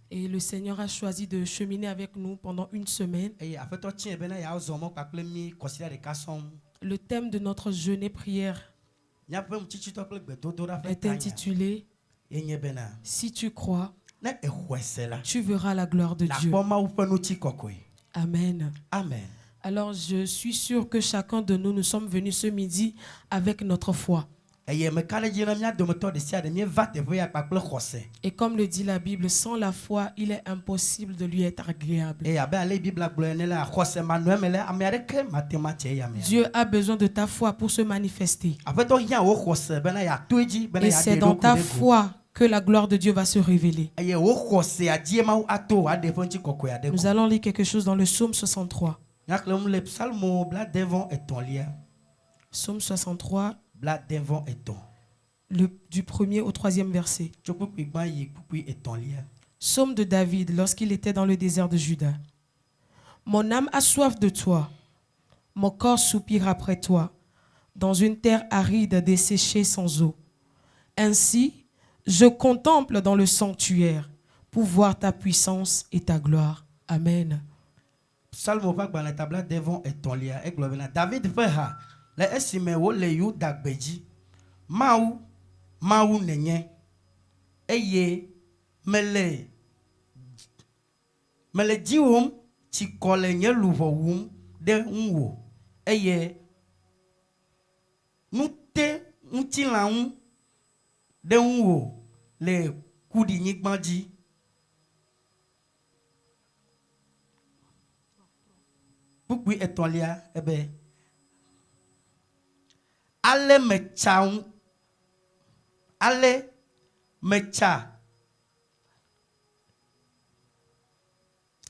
Et le Seigneur a choisi de cheminer avec nous pendant une semaine. Le thème de notre jeûne et prière est intitulé « Si tu crois, tu verras la gloire de Dieu ». Amen. Amen. Alors je suis sûr que chacun de nous sommes venus ce midi avec notre foi. Et comme le dit la Bible, sans la foi, il est impossible de lui être agréable. Dieu a besoin de ta foi pour se manifester. Et c'est dans ta foi que la gloire de Dieu va se révéler. Nous allons lire quelque chose dans le psaume 63. Psaume 63, du 1er au 3e verset. Psaume de David lorsqu'il était dans le désert de Juda. Mon âme a soif de toi, mon corps soupire après toi, dans une terre aride desséchée sans eau. Ainsi, je contemple dans le sanctuaire pour voir ta puissance et ta gloire. Amen. Salmo va dans la table devant et ton lia et globena David feha le esime wo le yu dagbeji mau nenye eye mele jiwum ti kole nye luvowum de nwo eye nute ntilaun de nwo le kudi nyigbanji. Pourquoi est-on là? Eh bien, allez me tchaou, allez me tcha.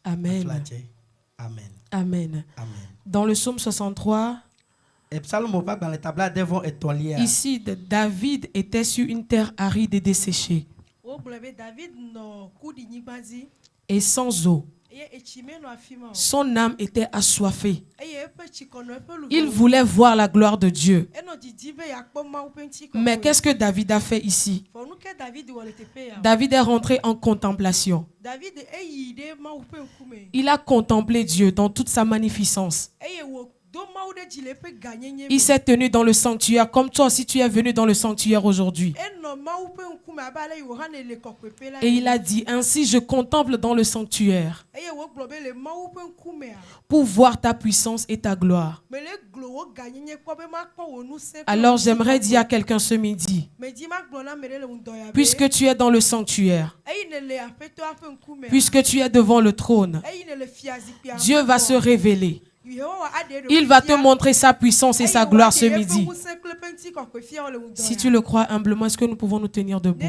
Amen. Amen. Amen. Amen. Dans le psaume 63, ici, David était sur une terre aride et desséchée et sans eau. Son âme était assoiffée. Il voulait voir la gloire de Dieu. Mais qu'est-ce que David a fait ici? David est rentré en contemplation. Il a contemplé Dieu dans toute sa magnificence. Il s'est tenu dans le sanctuaire comme toi aussi tu es venu dans le sanctuaire aujourd'hui. Et il a dit, ainsi je contemple dans le sanctuaire pour voir ta puissance et ta gloire. Alors j'aimerais dire à quelqu'un ce midi, puisque tu es dans le sanctuaire, puisque tu es devant le trône, Dieu va se révéler. Il va te montrer sa puissance et sa gloire ce midi. Si tu le crois humblement, est-ce que nous pouvons nous tenir debout?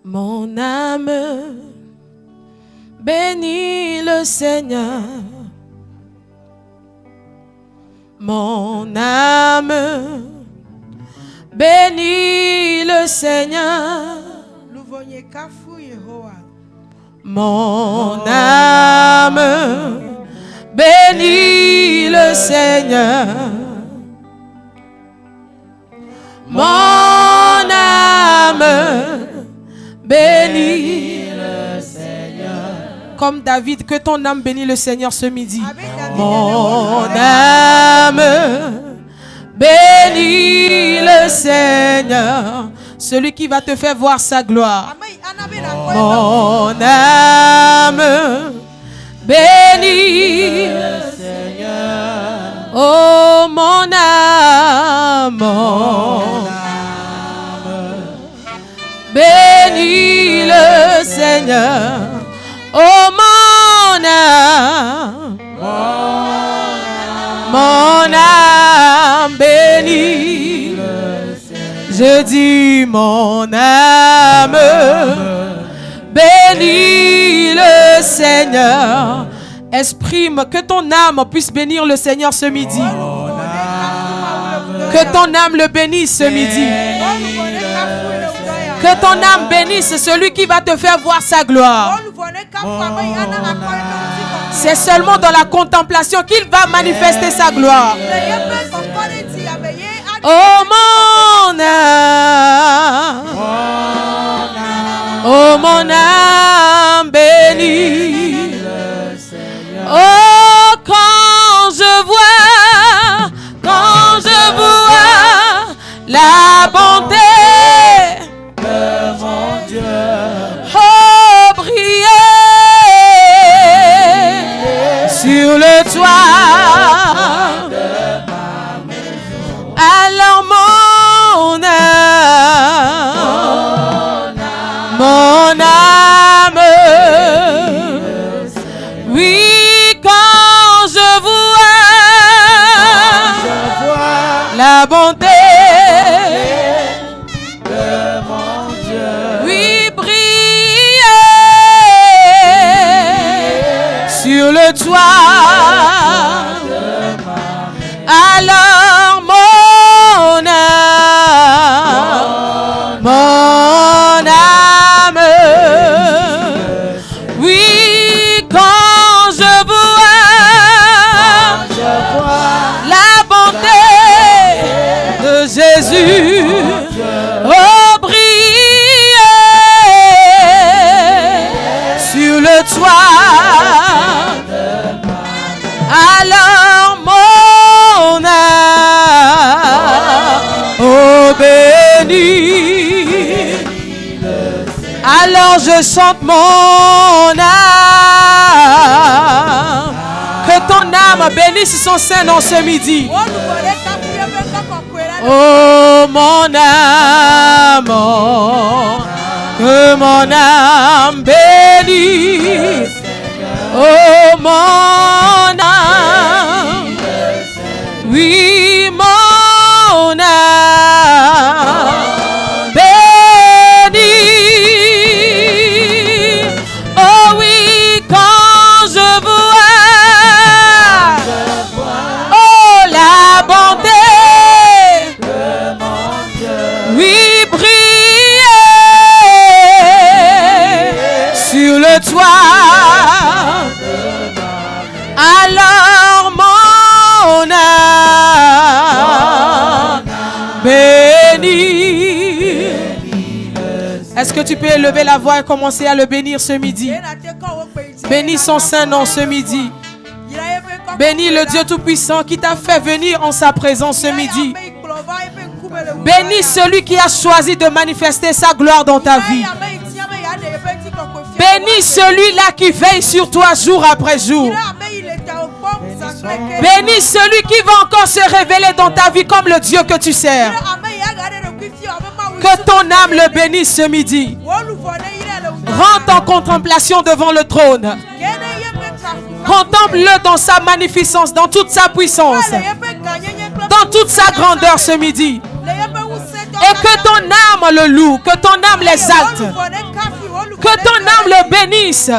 Mon âme bénis le Seigneur. Mon âme bénis le Seigneur. Mon âme bénis le Seigneur. Mon âme bénis le Seigneur. Comme David, que ton âme bénisse le Seigneur ce midi. Mon âme bénis le Seigneur. Celui qui va te faire voir sa gloire. Mon âme bénis le Seigneur. Oh mon âme, bénis le Seigneur. Oh mon âme, bénis le Seigneur. Je dis mon âme, bénis le Seigneur. Exprime que ton âme puisse bénir le Seigneur ce midi. Que ton âme le bénisse ce midi. Que ton âme bénisse celui qui va te faire voir sa gloire. C'est seulement dans la contemplation qu'il va manifester sa gloire. Oh mon âme, oh mon âme bénie. Oh quand je vois la bonté de mon Dieu, oh briller sur le toit de ma maison. Alors mon âme, oui, quand je vois la bonté de mon Dieu, oui, briller sur le toit de ma maison. Alors mon âme, oui, quand je vois la bonté de Jésus, oh briller sur le toit, alors mon âme, oh béni. Alors je chante mon âme. Que ton âme bénisse son Saint-Nom ce midi. Oh mon âme, que mon âme bénisse. Oh mon âme, oui mon âme bénisse. Oh oui, quand je vois oh la bonté de mon Dieu, oui briller sur le toit, alors mon âme bénit. Est-ce que tu peux élever la voix et commencer à le bénir ce midi? Bénis son Saint-Nom ce midi. Bénis le Dieu Tout-Puissant qui t'a fait venir en sa présence ce midi. Bénis celui qui a choisi de manifester sa gloire dans ta vie. Bénis celui-là qui veille sur toi jour après jour. Bénis celui qui va encore se révéler dans ta vie comme le Dieu que tu sers. Que ton âme le bénisse ce midi. Rentre en contemplation devant le trône. Contemple-le dans sa magnificence, dans toute sa puissance, dans toute sa grandeur ce midi. Et que ton âme le loue, que ton âme l'exalte, que ton âme le bénisse,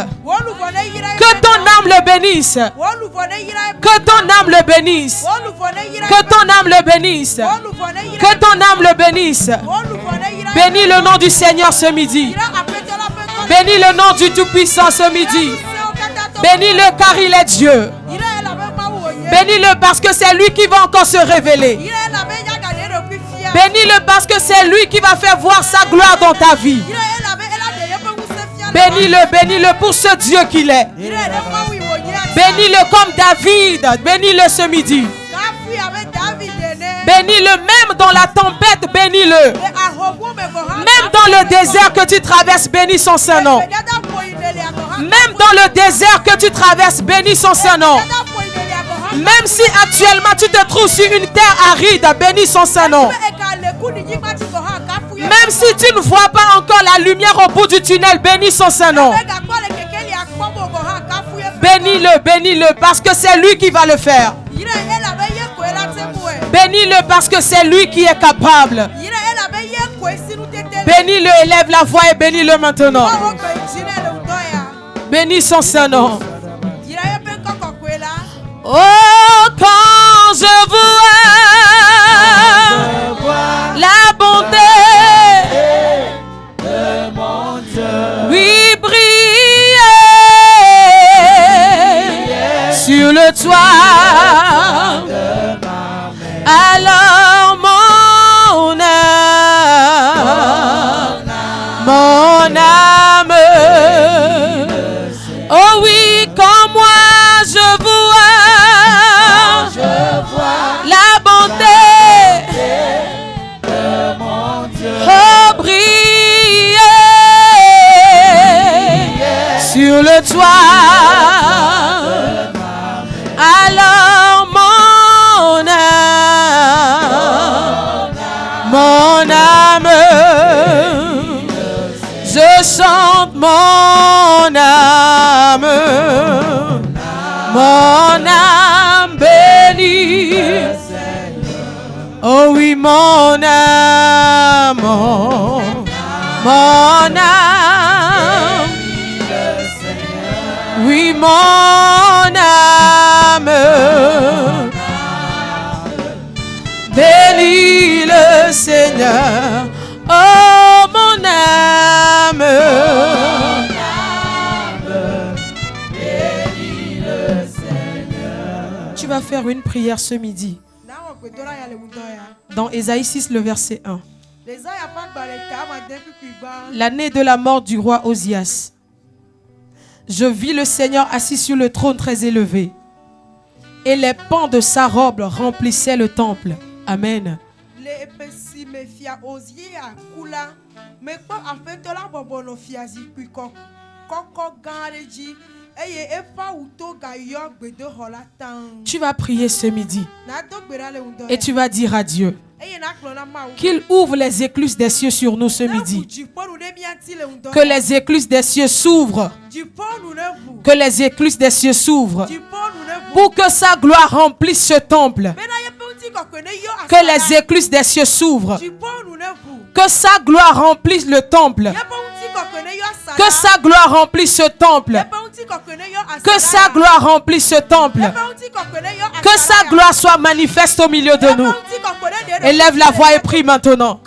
que ton âme le bénisse, que ton âme le bénisse, que ton âme le bénisse, que ton âme le bénisse. Bénis le nom du Seigneur ce midi. Bénis le nom du Tout-Puissant ce midi. Bénis-le car il est Dieu. Bénis-le parce que c'est lui qui va encore se révéler. Bénis-le parce que c'est lui qui va faire voir sa gloire dans ta vie. Bénis-le, bénis-le pour ce Dieu qu'il est. Bénis-le comme David. Bénis-le ce midi. Bénis-le même dans la tempête, bénis-le. Même dans le désert que tu traverses, bénis son Saint-Nom. Même dans le désert que tu traverses, bénis son Saint-Nom. Même si actuellement tu te trouves sur une terre aride, bénis son Saint-Nom. Même si tu ne vois pas encore la lumière au bout du tunnel, bénis son Saint-Nom. Bénis-le, bénis-le, parce que c'est lui qui va le faire. Bénis-le parce que c'est lui qui est capable. Bénis-le, élève la voix et bénis-le maintenant. Bénis son Saint-Nom. Oh, quand je vois mon âme, je chante mon âme, bénit. Oh oui, mon âme, oui, mon âme, bénis le Seigneur. Oh, mon âme, bénis le Seigneur. Tu vas faire une prière ce midi. Dans Ésaïe 6, le verset 1. L'année de la mort du roi Osias, je vis le Seigneur assis sur le trône très élevé, et les pans de sa robe remplissaient le temple. Amen. Tu vas prier ce midi et tu vas dire à Dieu qu'il ouvre les écluses des cieux sur nous ce midi. Que les écluses des cieux s'ouvrent. Que les écluses des cieux s'ouvrent pour que sa gloire remplisse ce temple. Que les écluses des cieux s'ouvrent. Que sa gloire remplisse le temple. Que sa gloire remplisse ce temple. Que sa gloire remplisse ce temple. Que sa gloire soit manifeste au milieu de nous. Élève la voix et prie maintenant.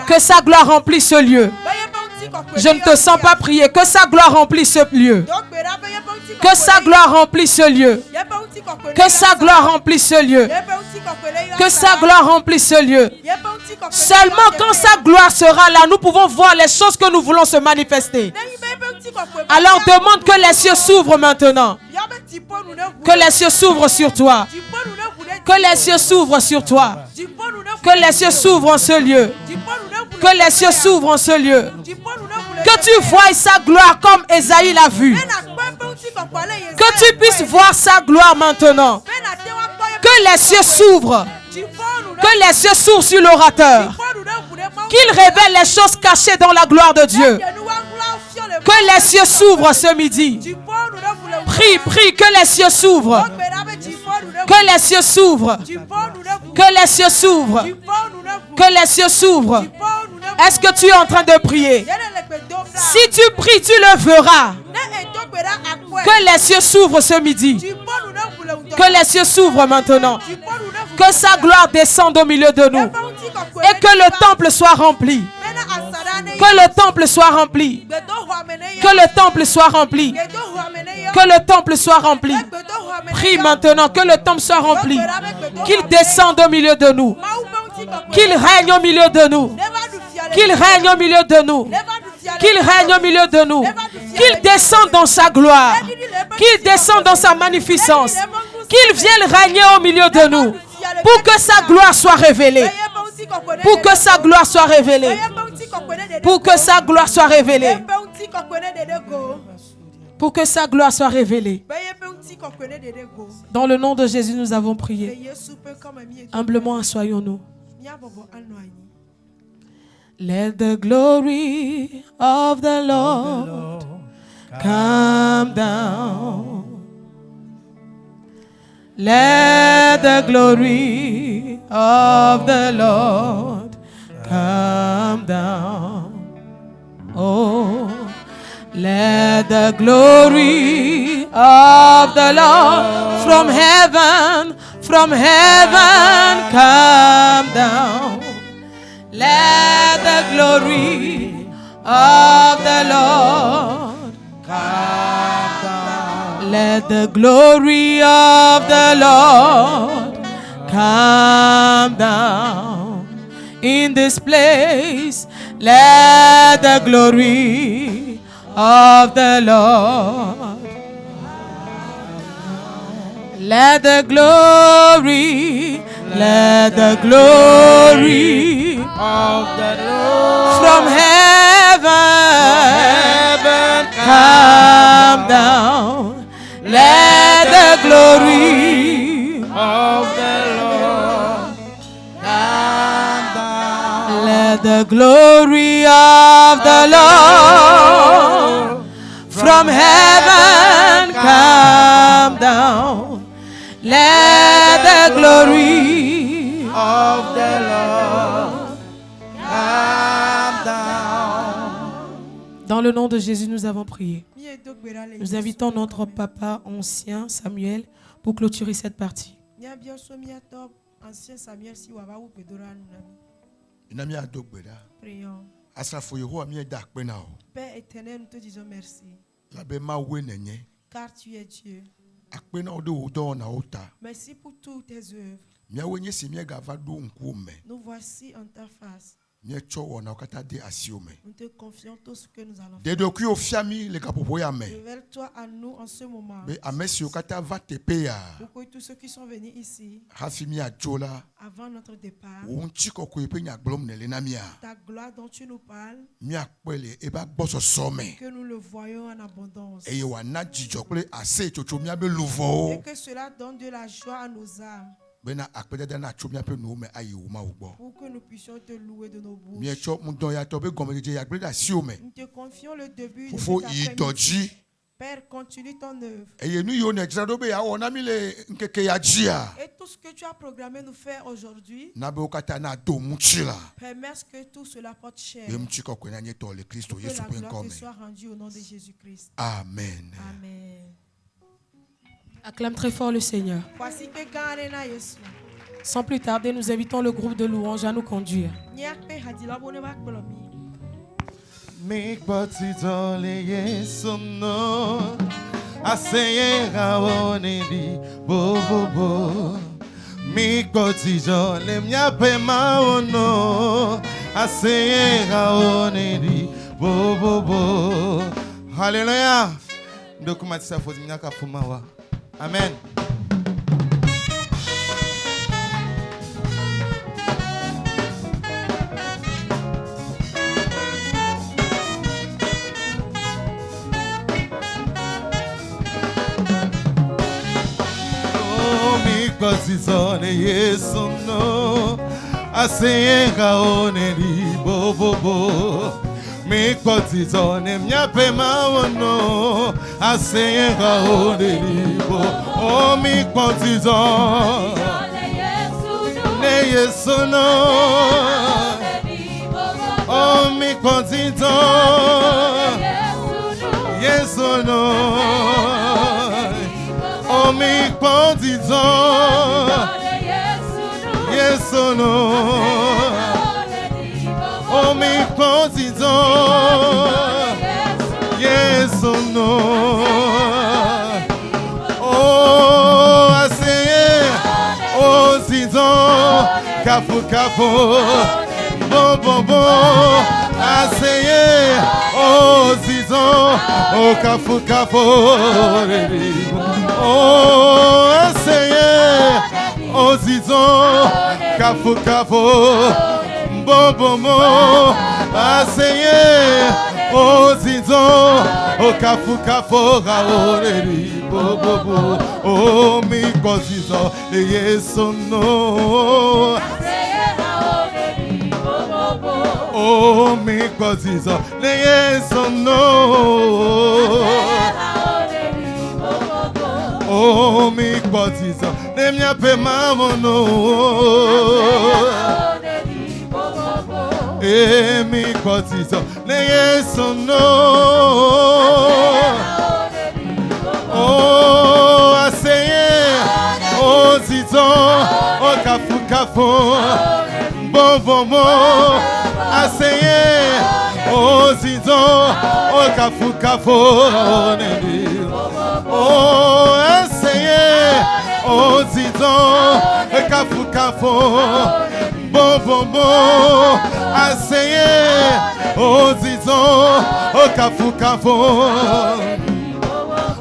Que sa gloire remplisse ce lieu. Je ne te sens pas prier. Que sa gloire remplisse ce lieu. Que sa gloire remplisse ce lieu. Que sa gloire remplisse ce lieu. Que sa gloire remplisse ce lieu. Seulement quand sa gloire sera là, nous pouvons voir les choses que nous voulons se manifester. Alors demande que les cieux s'ouvrent maintenant. Que les cieux s'ouvrent sur toi. Que les cieux s'ouvrent sur toi. Que les cieux s'ouvrent en ce lieu. Que les cieux s'ouvrent en ce lieu. Que tu voies sa gloire comme Ésaïe l'a vu. Que tu puisses voir sa gloire maintenant. Que les cieux s'ouvrent. Que les cieux s'ouvrent sur l'orateur. Qu'il révèle les choses cachées dans la gloire de Dieu. Que les cieux s'ouvrent ce midi. Prie, prie, que les cieux s'ouvrent. Que les cieux s'ouvrent. Que les cieux s'ouvrent. Que les cieux s'ouvrent. Est-ce que tu es en train de prier? Si tu pries, tu le verras. Que les cieux s'ouvrent ce midi. Que les cieux s'ouvrent maintenant. Que sa gloire descende au milieu de nous. Et que le temple soit rempli. Que le temple soit rempli. Que le temple soit rempli. Que le temple soit rempli. Prie maintenant que le temple soit rempli. Qu'il descende au milieu de nous. Qu'il règne au milieu de nous. Qu'il règne au milieu de nous. Qu'il règne au milieu de nous. Qu'il descende dans sa gloire. Qu'il descende dans sa magnificence. Qu'il vienne régner au milieu de nous. Pour que sa gloire soit révélée. Pour que sa gloire soit révélée. Pour que sa gloire soit révélée. Pour que sa gloire soit révélée. Dans le nom de Jésus, nous avons prié. Humblement, assoyons-nous. Let the glory of the Lord come down. Let the glory of the Lord come down. Oh, let the glory of the Lord from heaven come down. Let the glory of the Lord come down. Let the glory of the Lord come down. In this place, let the glory of the Lord. Let the glory Of the Lord from heaven come down. Let the glory of the Lord come the glory of the Lord from heaven come down. Let the glory of the Lord come down. Dans le nom de Jésus, nous avons prié. Nous invitons notre papa ancien Samuel pour clôturer cette partie. Prions. Père éternel, nous te disons merci. Car tu es Dieu. Merci pour toutes tes œuvres. Nous voici en ta face. Nous te confions tout ce que nous allons faire. Révèle-toi à nous en ce moment. Pour que tous ceux qui sont venus ici, avant notre départ, ta gloire dont tu nous parles, que nous le voyons en abondance. Et que cela donne de la joie à nos âmes. Pour que nous puissions te louer de nos bouches. Nous te confions le début de cet après-midi. Père, continue ton œuvre. Et tout ce que tu as programmé nous faire aujourd'hui, permets que tout cela porte chair. Que la gloire te soit rendue au nom de Jésus-Christ. Amen. Amen. Acclame très fort le Seigneur. Sans plus tarder, nous invitons le groupe de louanges à nous conduire. Hallelujah. Amen. Oh, mi cosizone yesu no asenga oneri bo bo bo. Mi cotizone mia pema ono asenga oneribo. Oh mi cotizone ne yesu no. Oh mi cotizone yesu no. Oh mi cotizone yesu no. Oh mi cotizone yes or no. Oh I say oh zizon kafu kafu bon bon bon I say oh zizon oh kafu kafu oh I say oh zizon kafu kafu bon bon bon aseye o zizon o kafu kafu raoreri bo bo bo o mi kozizo yeso no aseye raoreri bo bo bo o mi kozizo yeso no raoreri bo bo bo o mi kozizo ne mia pe mamono e mi cotizo ne yeso no. Oh aseye o zizo o kafu kafu bon bon bon aseye o zizo o kafu kafu oh aseye o zizo o kafu kafu bon bon bon aseye o zizon o kafu kafu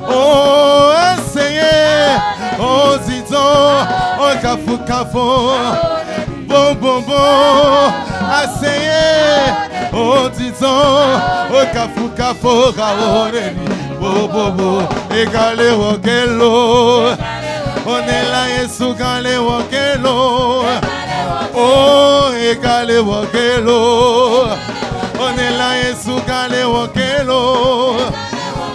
oh aseye o zizon o kafu kafu bon bon bon aseye o zizon o kafu kafu raoreni bo bo bo egale wokelo onela yesu gale wokelo oh égalé wakelo. On est là, Yesu galé wakelo.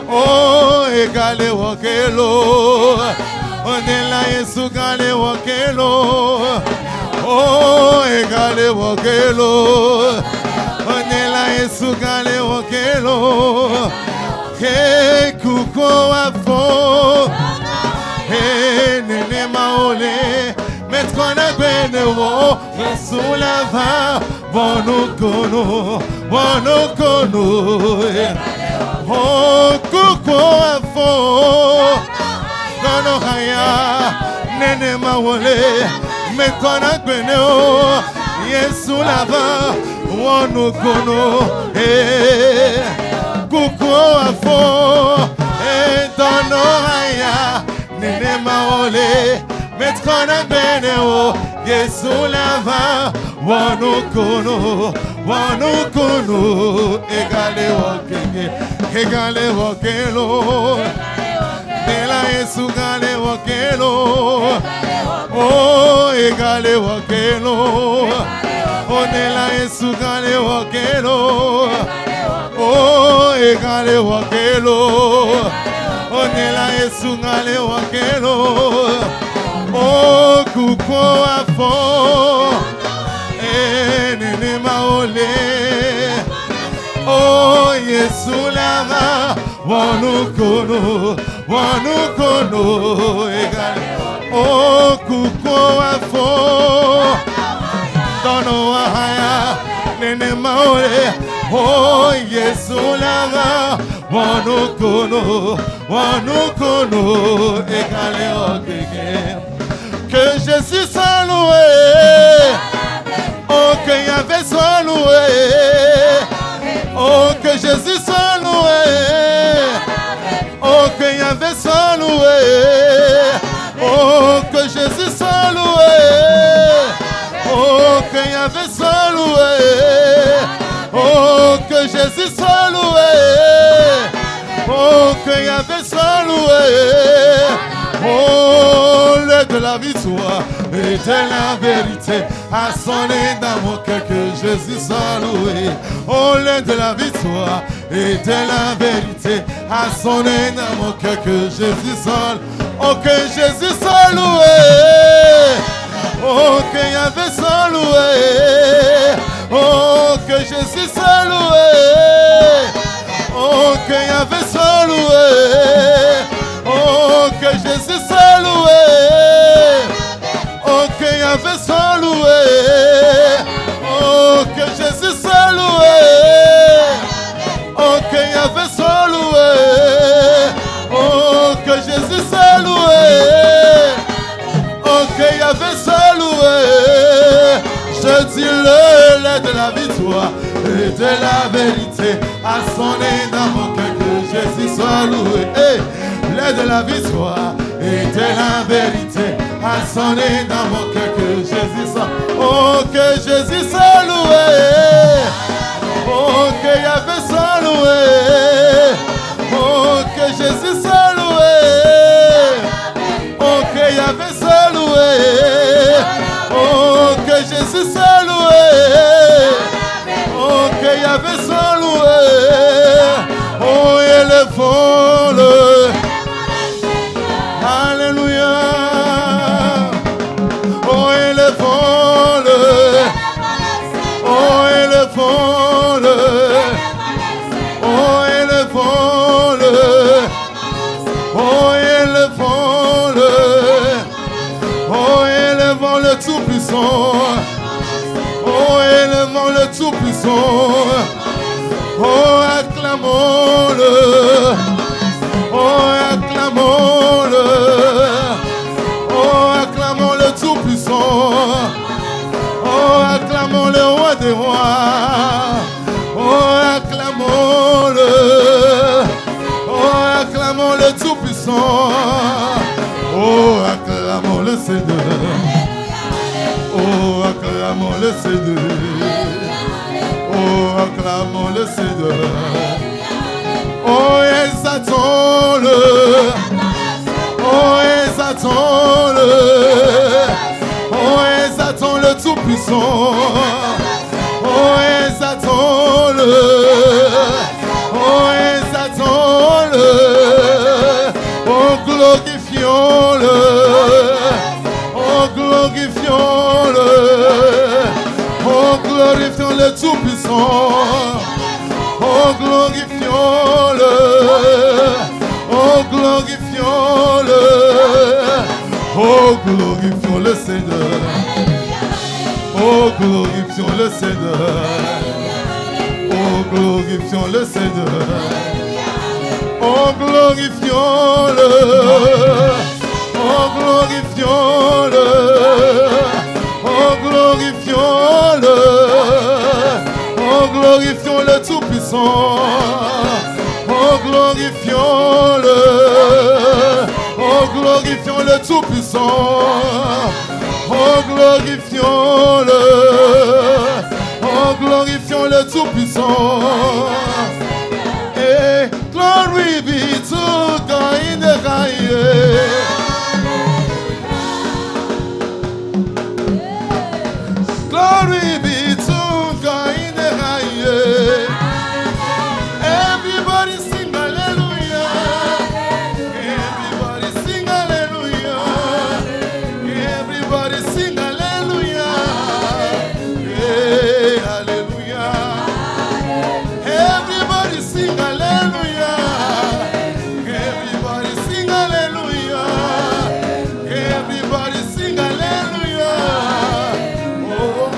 Oh, égalé wakelo. On est là, Yesu galé wakelo. Oh, égalé wakelo. On est là, Yesu galé wakelo. Hey, kuko afo. Hey, nene maole. Met kona gwene wo. Yesu lava. Bono kono. Oh, kuko afo. Kono haya. Nene maole. Met kona gwene wo. Yesu lava. Bono kono. Hey. Kuko afo. Hey, dono haya. Nene maole. Met kona gwene wo. Yesu lava. Wano kono, egale wakelo, Nela Yesu gale wakelo, oh egale wakelo, oh Nela Yesu gale wakelo, oh egale wakelo, oh Nela Yesu gale wakelo, oh kuko afo. Nene maole, oh Yesu lava, wanu kono, egale, oh kuko afo, dono ahaya, nene maole, oh Yesu lava, wanu kono, egale okeke, que Jésus soit loué. Oh, que Yahvé soit loué. Oh, que Jésus soit loué. Oh, que Yahvé soit loué. Oh, que Jésus soit loué. Oh, que Yahvé soit loué. Oh, que Jésus soit loué. Oh, que Yahvé soit loué. Oh, l'aide de la victoire et de la vérité a sonné dans mon cœur, que Jésus soit loué. Oh, l'aide de la victoire et de la vérité a sonné dans mon cœur, que Jésus soit loué. Oh, que Jésus soit loué. Oh, que Yahvé soit loué. Oh, que Jésus soit loué. Oh, que Yahvé soit loué. Oh, que Jésus soit loué. Oh, que Yahvé soit loué. Oh, que Jésus soit loué. Oh, que Yahvé soit loué. Oh, que Jésus soit loué. Oh, que Yahvé soit loué. Je dis l'aide de la victoire et de la vérité a sonné dans mon cœur, que Jésus soit loué. Hey! L'aide de la victoire et de la vérité a sonné dans mon cœur, que Jésus soit. Oh, que Jésus soit loué. Oh, que Yahvé soit loué. Oh, que Jésus soit loué. Oh, que Yahvé soit loué. Oh, que Jésus soit loué. Oh, que Yahvé soit loué. Oh, élevons-le. Alléluia. Oh, élevons-le. Oh, élevons-le. Oh, élevons-le. Oh, élevons-le. Oh, élevons le Tout-Puissant. Oh, élevons le Tout-Puissant. Oh, acclamons-le. Oh, acclamons-le. Oh, acclamons le Tout-Puissant. Oh, acclamons le Roi des Rois. Oh, acclamons-le. Oh, acclamons le Tout-Puissant. Oh, acclamons le Seigneur. Oh, acclamons le Seigneur. Oh, acclamons le Seigneur. Oh, exaltons-le. Oh, exaltons-le. Oh, exaltons le Tout-Puissant. Oh, exaltons-le. Oh, exaltons-le. Oh, glorifions-le. Oh, glorifions-le. Oh, glorifions le Tout-Puissant. Oh, glorifions-le. Oh, glorifions-le. Oh, glorifions le Seigneur. Oh, glorifions le Seigneur. Oh, glorifions le Seigneur. Oh, glorifions-le. Oh, glorifions-le. Oh, glorifions-le. Oh, glorifions le Tout-Puissant. Oh, glorifions-le. Oh, glorifions le Tout-Puissant. Oh, glorifions-le. Oh, glorifions le Tout-Puissant. Et glory be to God in the highest. Glory be to God in the highest. Everybody sing hallelujah. Everybody sing hallelujah. Everybody sing hallelujah. Hey, hallelujah. Everybody sing hallelujah. Everybody sing hallelujah. Everybody sing hallelujah. Oh,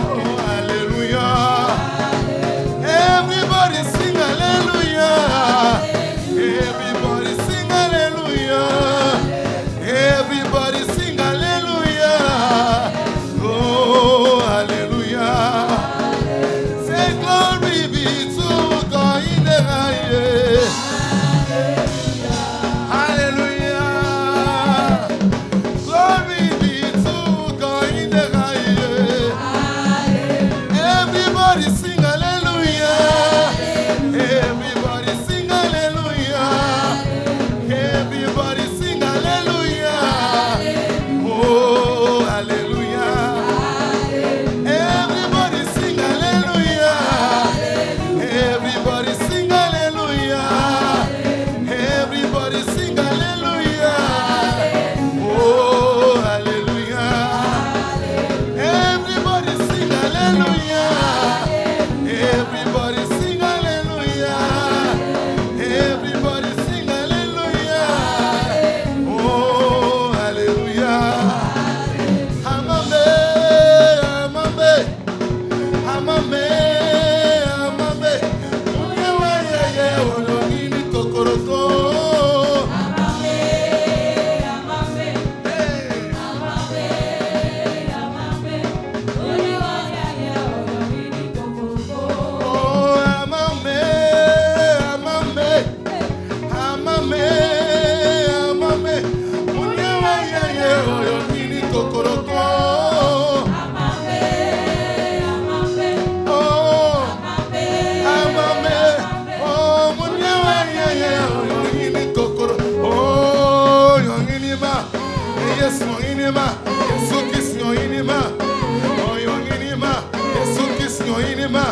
hallelujah. Everybody sing hallelujah. Everybody sing hallelujah. Everybody sing hallelujah. Oh, hallelujah. Say glory be to God in the highest. Hallelujah. Glory be to God in the highest. Everybody sing hallelujah. Everybody sing hallelujah. Everybody sing hallelujah. Oh, hallelujah. Everybody sing hallelujah. Everybody sing hallelujah. Everybody sing hallelujah. Oh, hallelujah. Everybody sing hallelujah. Everybody sing hallelujah. Everybody sing hallelujah. Oh, hallelujah. Amame, amame, amame, amame. Uyewa yeye ologini kokoroko. Oh, amame, amame, amame, amame. Uyewa yeye ologini kokoroko. Oh, amame, oh, munyewa yeye ologini kokoro. Oh, yongini ma, yes, yongini ma, Yesu kisi yongini ma. Oh, yongini ma, Yesu kisi yongini ma.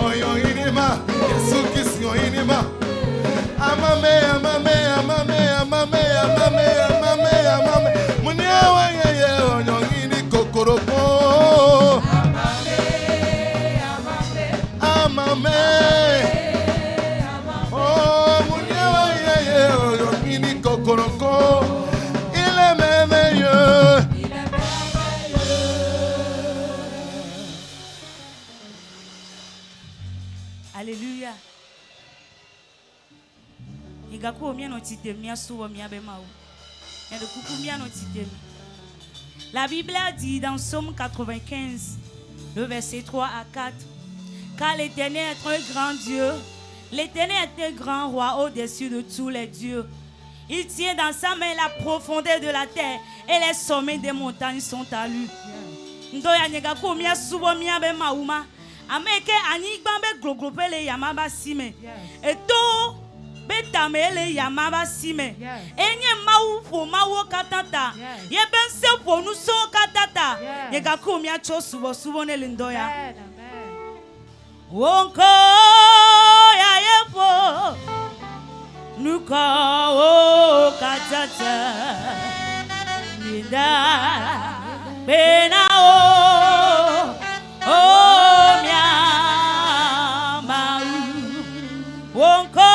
Oh, yongini ma, Yesu kisi yongini ma. Amame, amame, amame, amame, amame, amame, amame. Munyewa yeye ologini kokoro. Amame. Oh, munyewa yeye ologini kokoroko. Il est merveilleux. Alléluia. Igaku mia no titemia suwa mia be maou. Ya de coucou mia no titemi. La Bible a dit dans Psaume 95, le verset 3 à 4, car l'Éternel est un grand Dieu, l'Éternel est un grand roi au-dessus de tous les dieux. Il tient dans sa main la profondeur de la terre et les sommets des montagnes sont à lui. Ndoya Negaku mia suwa mia be maouma. Ameke anigba be gloglope le yamaba sime. Et to betamele yamaba sime enye mau fo mau katata ye bense fo nu so katata ye gaku mi acho subo ne lindoya wonko ya yefo nuka o katata nida pena o mia mau wonko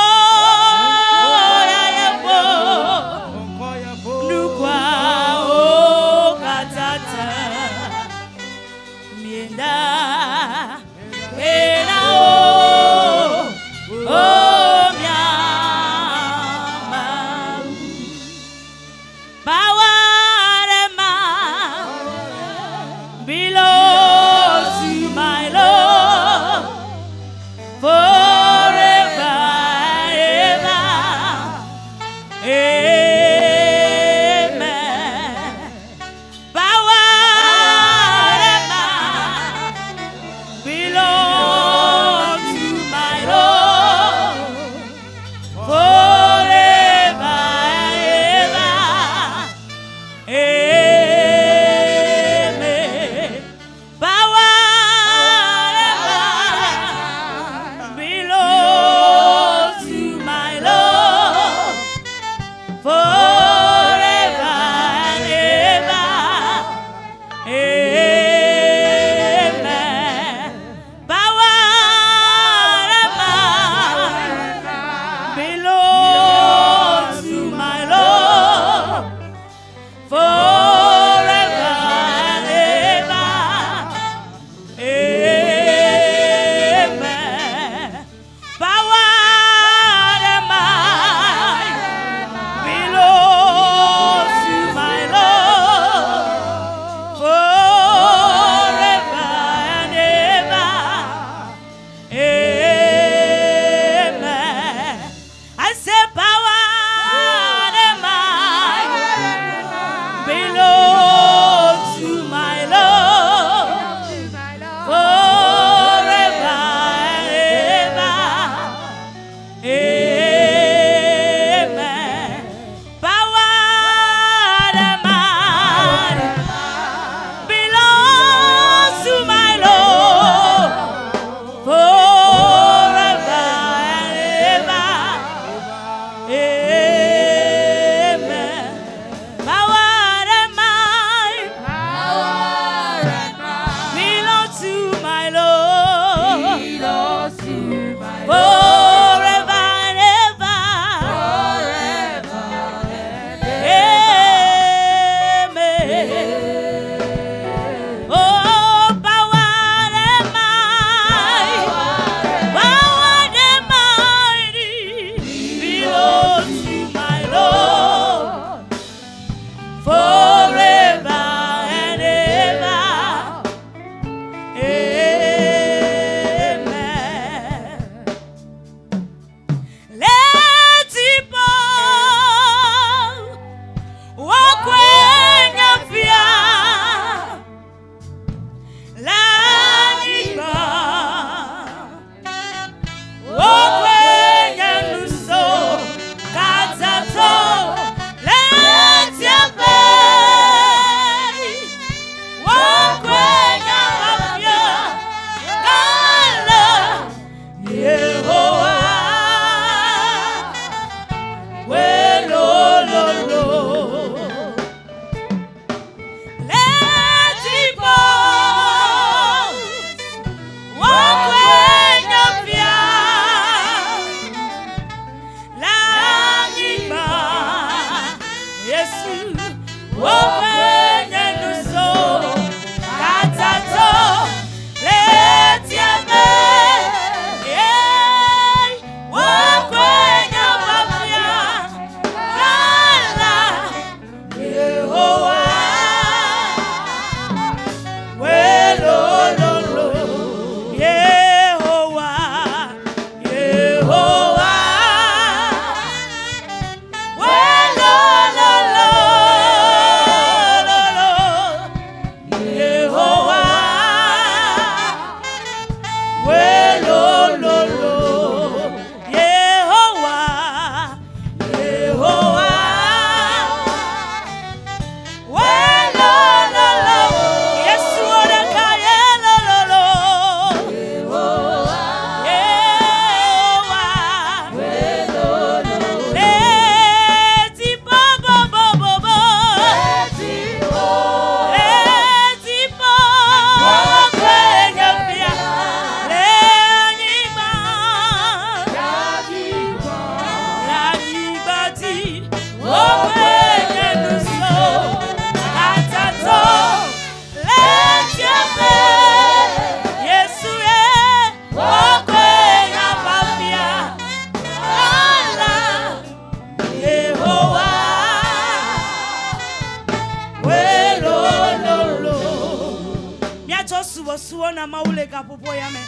na maule kapopo ya me.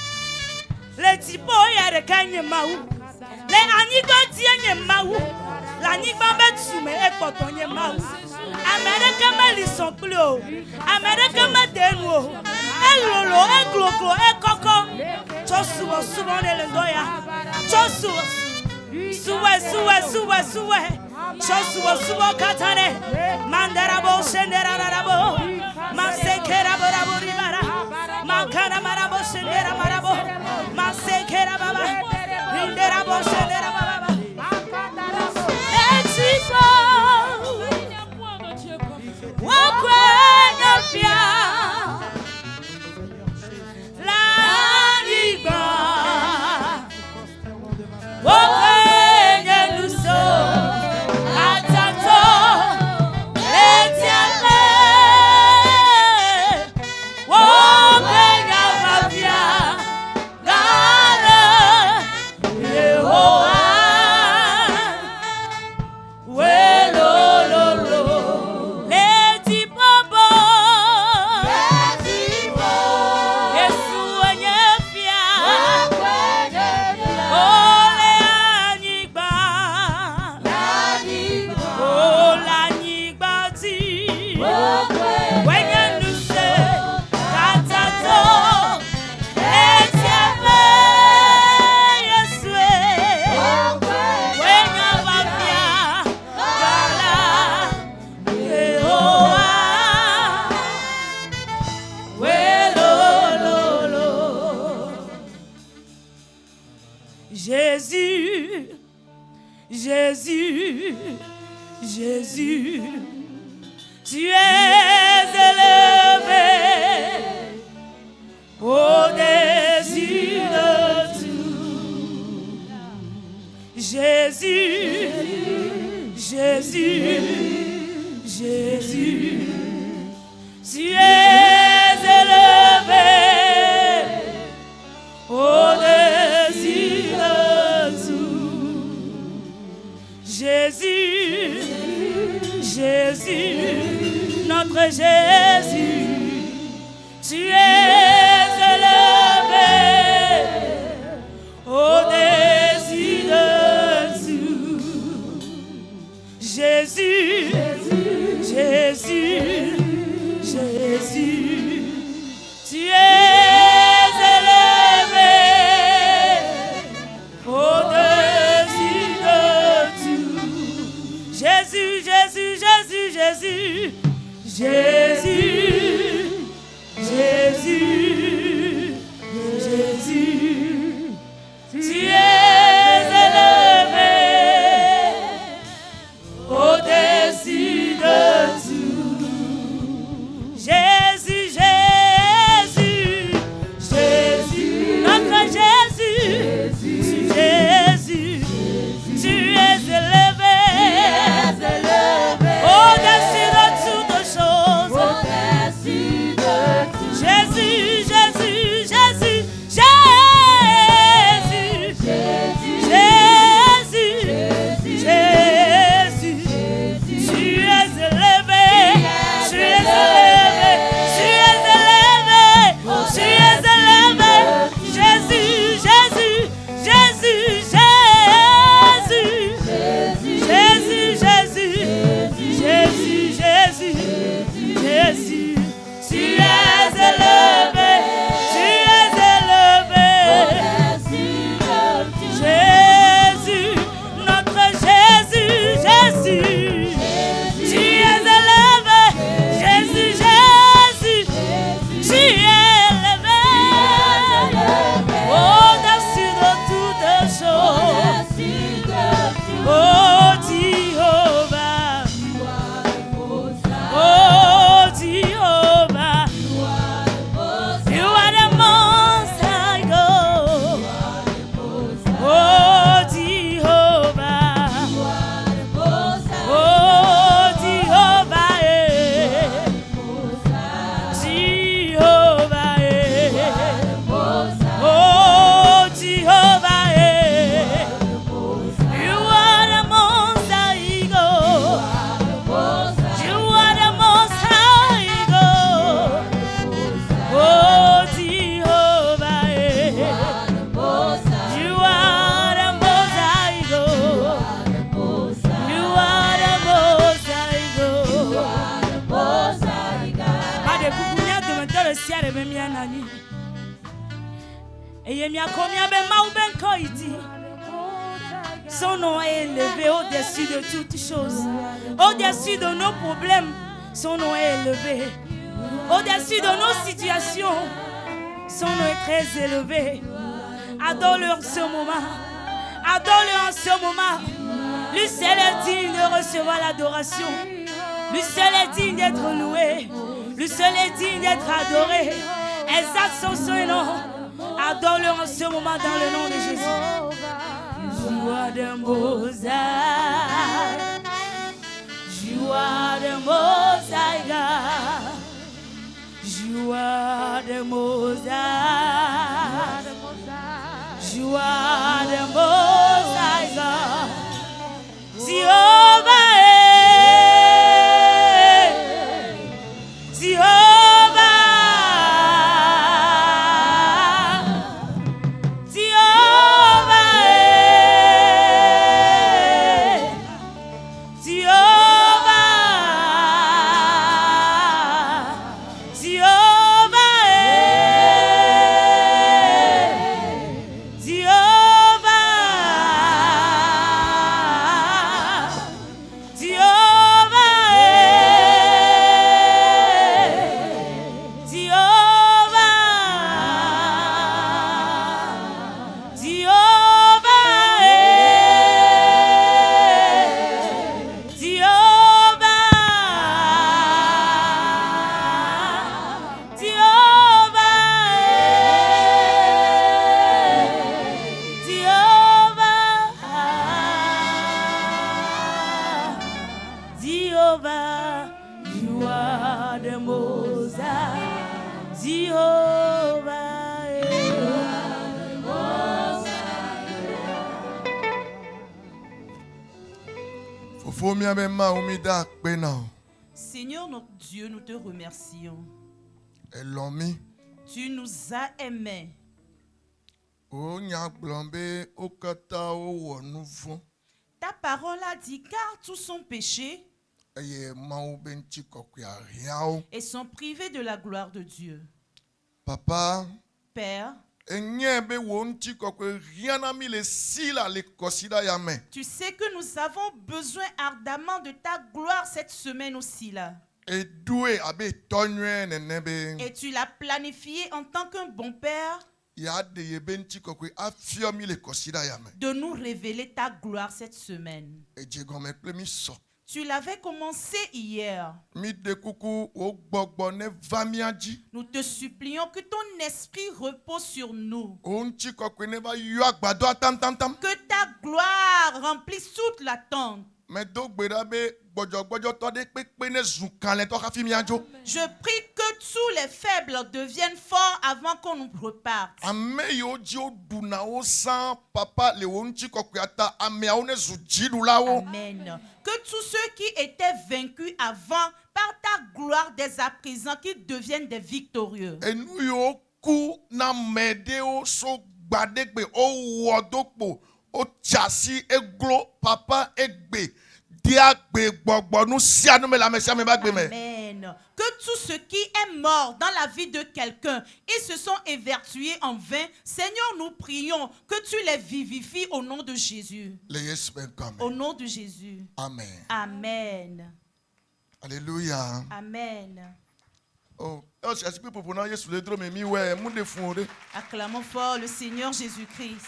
Le tipo ya de kanye maou. Le anigo tienye maou. La nigba betsume e kotonye maou. Amerika me lison plo. Amerika me denwo. E lolo, e gloklo, e koko. Chosuwa suwa ne lendoya. Chosuwa. Suwe. Chosuwa katane. Mandarabo shenderarabo. Masekera barabo ribara. Makana marabo shendera marabo. Masekera baba. Rinderabo shendera baba. Echipo. Wakwenye fia. La liba. Wakwenye luso. Atato. Etiame. Wakwenye mafia. Gala. Yehowa. Welololo. Leti popo. Yesu anyefia. Ole anyigba. Ole anyigba ti. Wenye nuse. Katato. Etiame. Yesu. Wenye mafia. Gala. Yehowa. Welololo. Jésus, tu es élevé au-dessus de tout. Jésus, tu es élevé au-dessus de tout. Jésus, notre Jésus, tu es élevé au-dessus de tout. Jésus, tu es élevé au-dessus de tout. Jésus. Et bien combien ben ma ou ben quand il dit. Son nom est élevé au-dessus de toutes choses. Au-dessus de nos problèmes, son nom est élevé. Au-dessus de nos situations, son nom est très élevé. Adore-le en ce moment. Adore-le en ce moment. Lui seul est digne de recevoir l'adoration. Lui seul est digne d'être loué. Lui seul est digne d'être adoré. Exalte son nom. Adore-le en ce moment dans le nom de Jésus. Joie de Mozart, joie de Mozart, joie de Mozart, joie de Mozart, Jéhovah, Jéhovah. Seigneur notre Dieu, nous te remercions. Tu nous as aimés. Ta parole a dit car tous sont péchés et sont privés de la gloire de Dieu. Papa, Père, tu sais que nous avons besoin ardemment de ta gloire cette semaine aussi là. Et tu l'as planifié en tant qu'un bon père de nous révéler ta gloire cette semaine. Tu l'avais commencé hier. Nous te supplions que ton esprit repose sur nous. Que ta gloire remplisse toute la tente. Je prie que tous les faibles deviennent forts avant qu'on nous reparte. Amen. Que tous ceux qui étaient vaincus avant, par ta gloire dès à présent, qu'ils deviennent des victorieux. Amen. Que tout ce qui est mort dans la vie de quelqu'un, ils se sont évertués en vain. Seigneur, nous prions que tu les vivifies au nom de Jésus. Au nom de Jésus. Amen. Amen. Alléluia. Amen. Acclamons fort le Seigneur Jésus-Christ.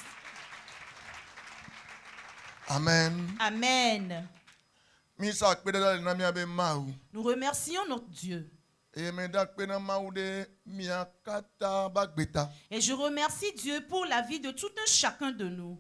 Amen. Amen. Nous remercions notre Dieu. Et je remercie Dieu pour la vie de tout un chacun de nous.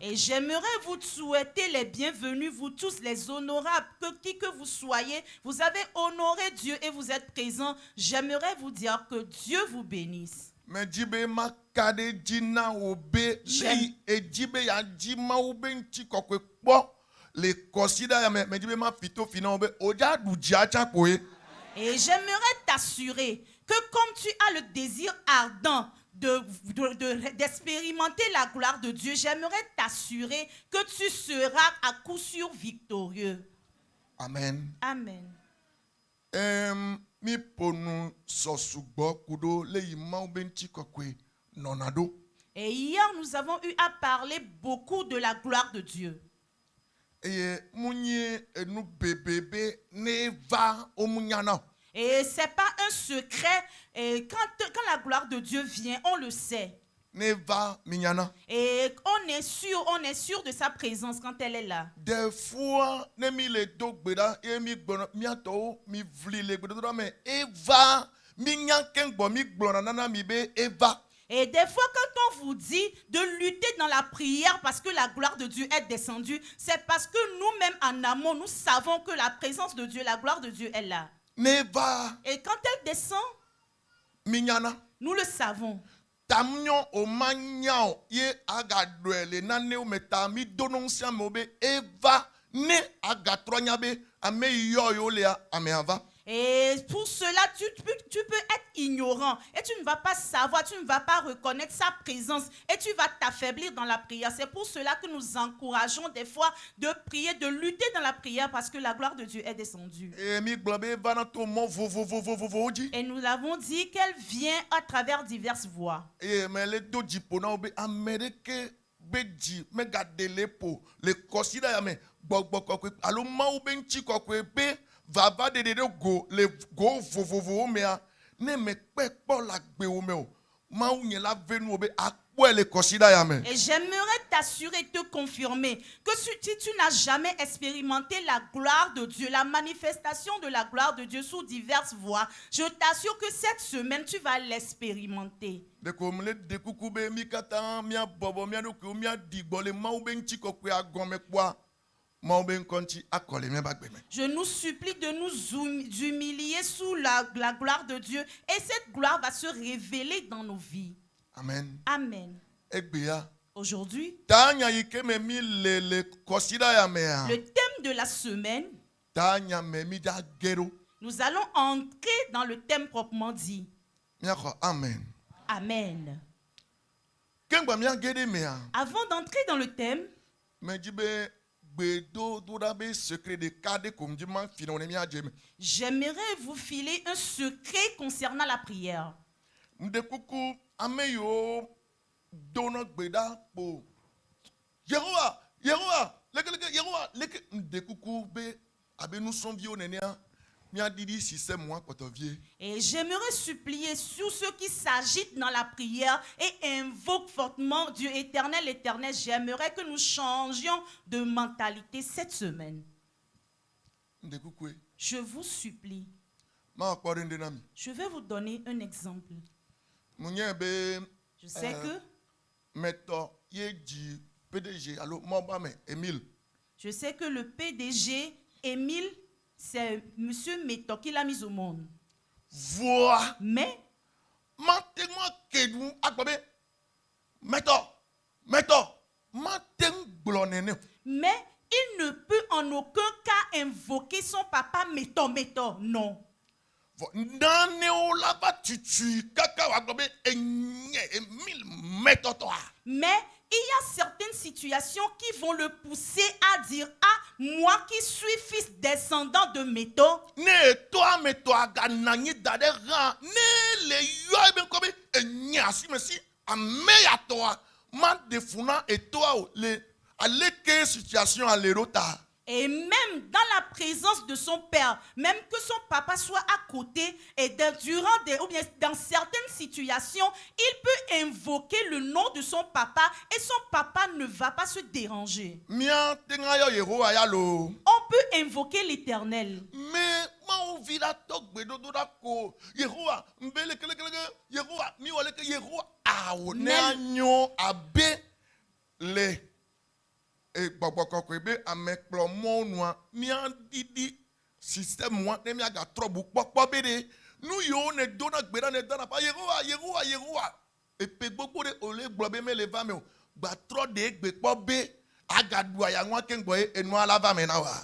Et j'aimerais vous souhaiter les bienvenus, vous tous les honorables, qui que vous soyez, vous avez honoré Dieu et vous êtes présents. J'aimerais vous dire que Dieu vous bénisse. Et j'aimerais t'assurer que comme tu as le désir ardent d'expérimenter la gloire de Dieu, j'aimerais t'assurer que tu seras à coup sûr victorieux. Amen. Amen. Mi ponu sosugbo kudo le ima ubenti kokwe nonado. Et hier, nous avons eu à parler beaucoup de la gloire de Dieu. Et mounye enu bebebe ne va omunyana. Et ce n'est pas un secret. Et quand la gloire de Dieu vient, on le sait. Ne va minyana. Et on est sûr de sa présence quand elle est là. Des fois, ne mi le dogbeda et mi gbono miato mi vli le gbodo mais eva mi nyanken gbo mi glona nana mi be eva. Et des fois, quand on vous dit de lutter dans la prière parce que la gloire de Dieu est descendue, c'est parce que nous-mêmes en amont, nous savons que la présence de Dieu, la gloire de Dieu est là. Neva. Et quand elle descend, minyana. Nous le savons. Tamnyon o manyao ye agadwele nane o metami dononsia mobe eva ne agatroyabe ame yoyo lea ame ava. Et pour cela, tu peux être ignorant et tu ne vas pas savoir, tu ne vas pas reconnaître sa présence et tu vas t'affaiblir dans la prière. C'est pour cela que nous encourageons des fois de prier, de lutter dans la prière parce que la gloire de Dieu est descendue. Et nous l'avons dit qu'elle vient à travers diverses voies. Vava de go le go vovovo mea ne me pepo la gbeomeo ma unye la venu obe akwe le kosida ya me. Et j'aimerais t'assurer, te confirmer que si tu n'as jamais expérimenté la gloire de Dieu, la manifestation de la gloire de Dieu sous diverses voies, je t'assure que cette semaine tu vas l'expérimenter. De comme le de kukube mi kata mi abobo mi adoku mi adigbole ma ube nchiko kwe agome kwa. Je nous supplie de nous humilier sous la gloire de Dieu et cette gloire va se révéler dans nos vies. Amen. Amen. Aujourd'hui, le thème de la semaine, nous allons entrer dans le thème proprement dit. Amen. Amen. Avant d'entrer dans le thème, j'aimerais vous filer un secret concernant la prière. Et j'aimerais supplier tous ceux qui s'agitent dans la prière et invoquent fortement Dieu éternel, éternel. J'aimerais que nous changions de mentalité cette semaine. Je vous supplie. Je vais vous donner un exemple. Je sais que je sais que le PDG Émile, c'est monsieur Meto qui l'a mis au monde. Mais il ne peut en aucun cas invoquer son papa Meto. Non. Mais il y a certaines situations qui vont le pousser à dire: ah, moi qui suis fils descendant de Meto, et même dans la présence de son père, même que son papa soit à côté, et ou bien dans certaines situations, il peut invoquer le nom de son papa et son papa ne va pas se déranger. On peut invoquer l'Éternel. Et Bobokokwebe amekplo monwa miandidi système moi ne miaga trobu pokpobede nu yo ne dona gbeda ne dana pa yehowa et pe gbogbo de ole gbobe me leva me gba tro de gbe pobe